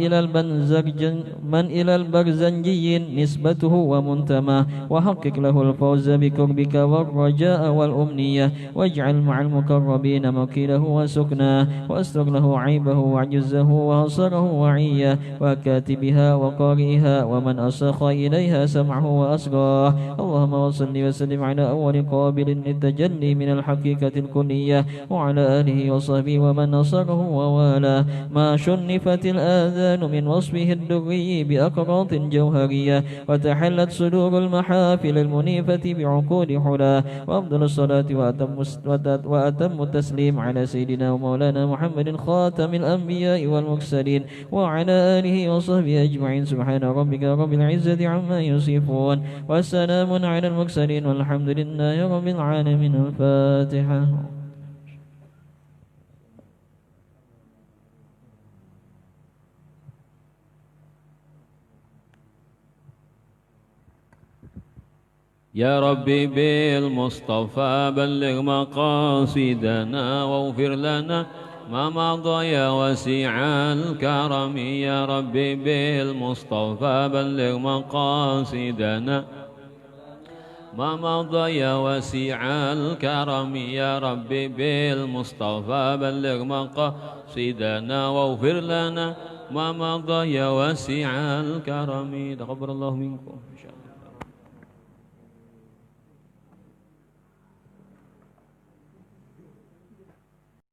إلى البرزنجي نسبته ومنتماه وحقق له الفوز بكربك والرجاء والأمنية واجعل مع المقربين مكيله وسكناه واستر له عيبه وعجزه وحصره وعيه وكاتبها وقارئها ومن أسخ إليها سمعه وأصغاه. اللهم وصل وسلم على أول قابل للتجلي من الحقيقة الكلية وعلى آله وصحبه ومن نصره ووالاه ما شنفت الآذان من وصفه الدري بأقراط جوهرية وتحلت صدور المحافل المنيفة بعقود حلاه. وأفضل الصلاة وأتم التسليم على سيدنا ومولانا محمد خاتم الأنبياء والمرسلين وعلى آله وصحبه أجمعين. سبحان ربك رب العزة عما يصفون والسلام على المرسلين والحمد لله رب العالمين. الفاتحة. يا ربي بالمصطفى بلغ مقاصدنا واغفر لنا ما مضى يا وسيع الكرم يا ربي بالمصطفى بلغ مقاصدنا ما مضى يا وسيع الكرم يا ربي بالمصطفى بلغ مقاصدنا واغفر لنا ما مضى يا وسيع الكرم. تقبل الله منكم إن شاء الله.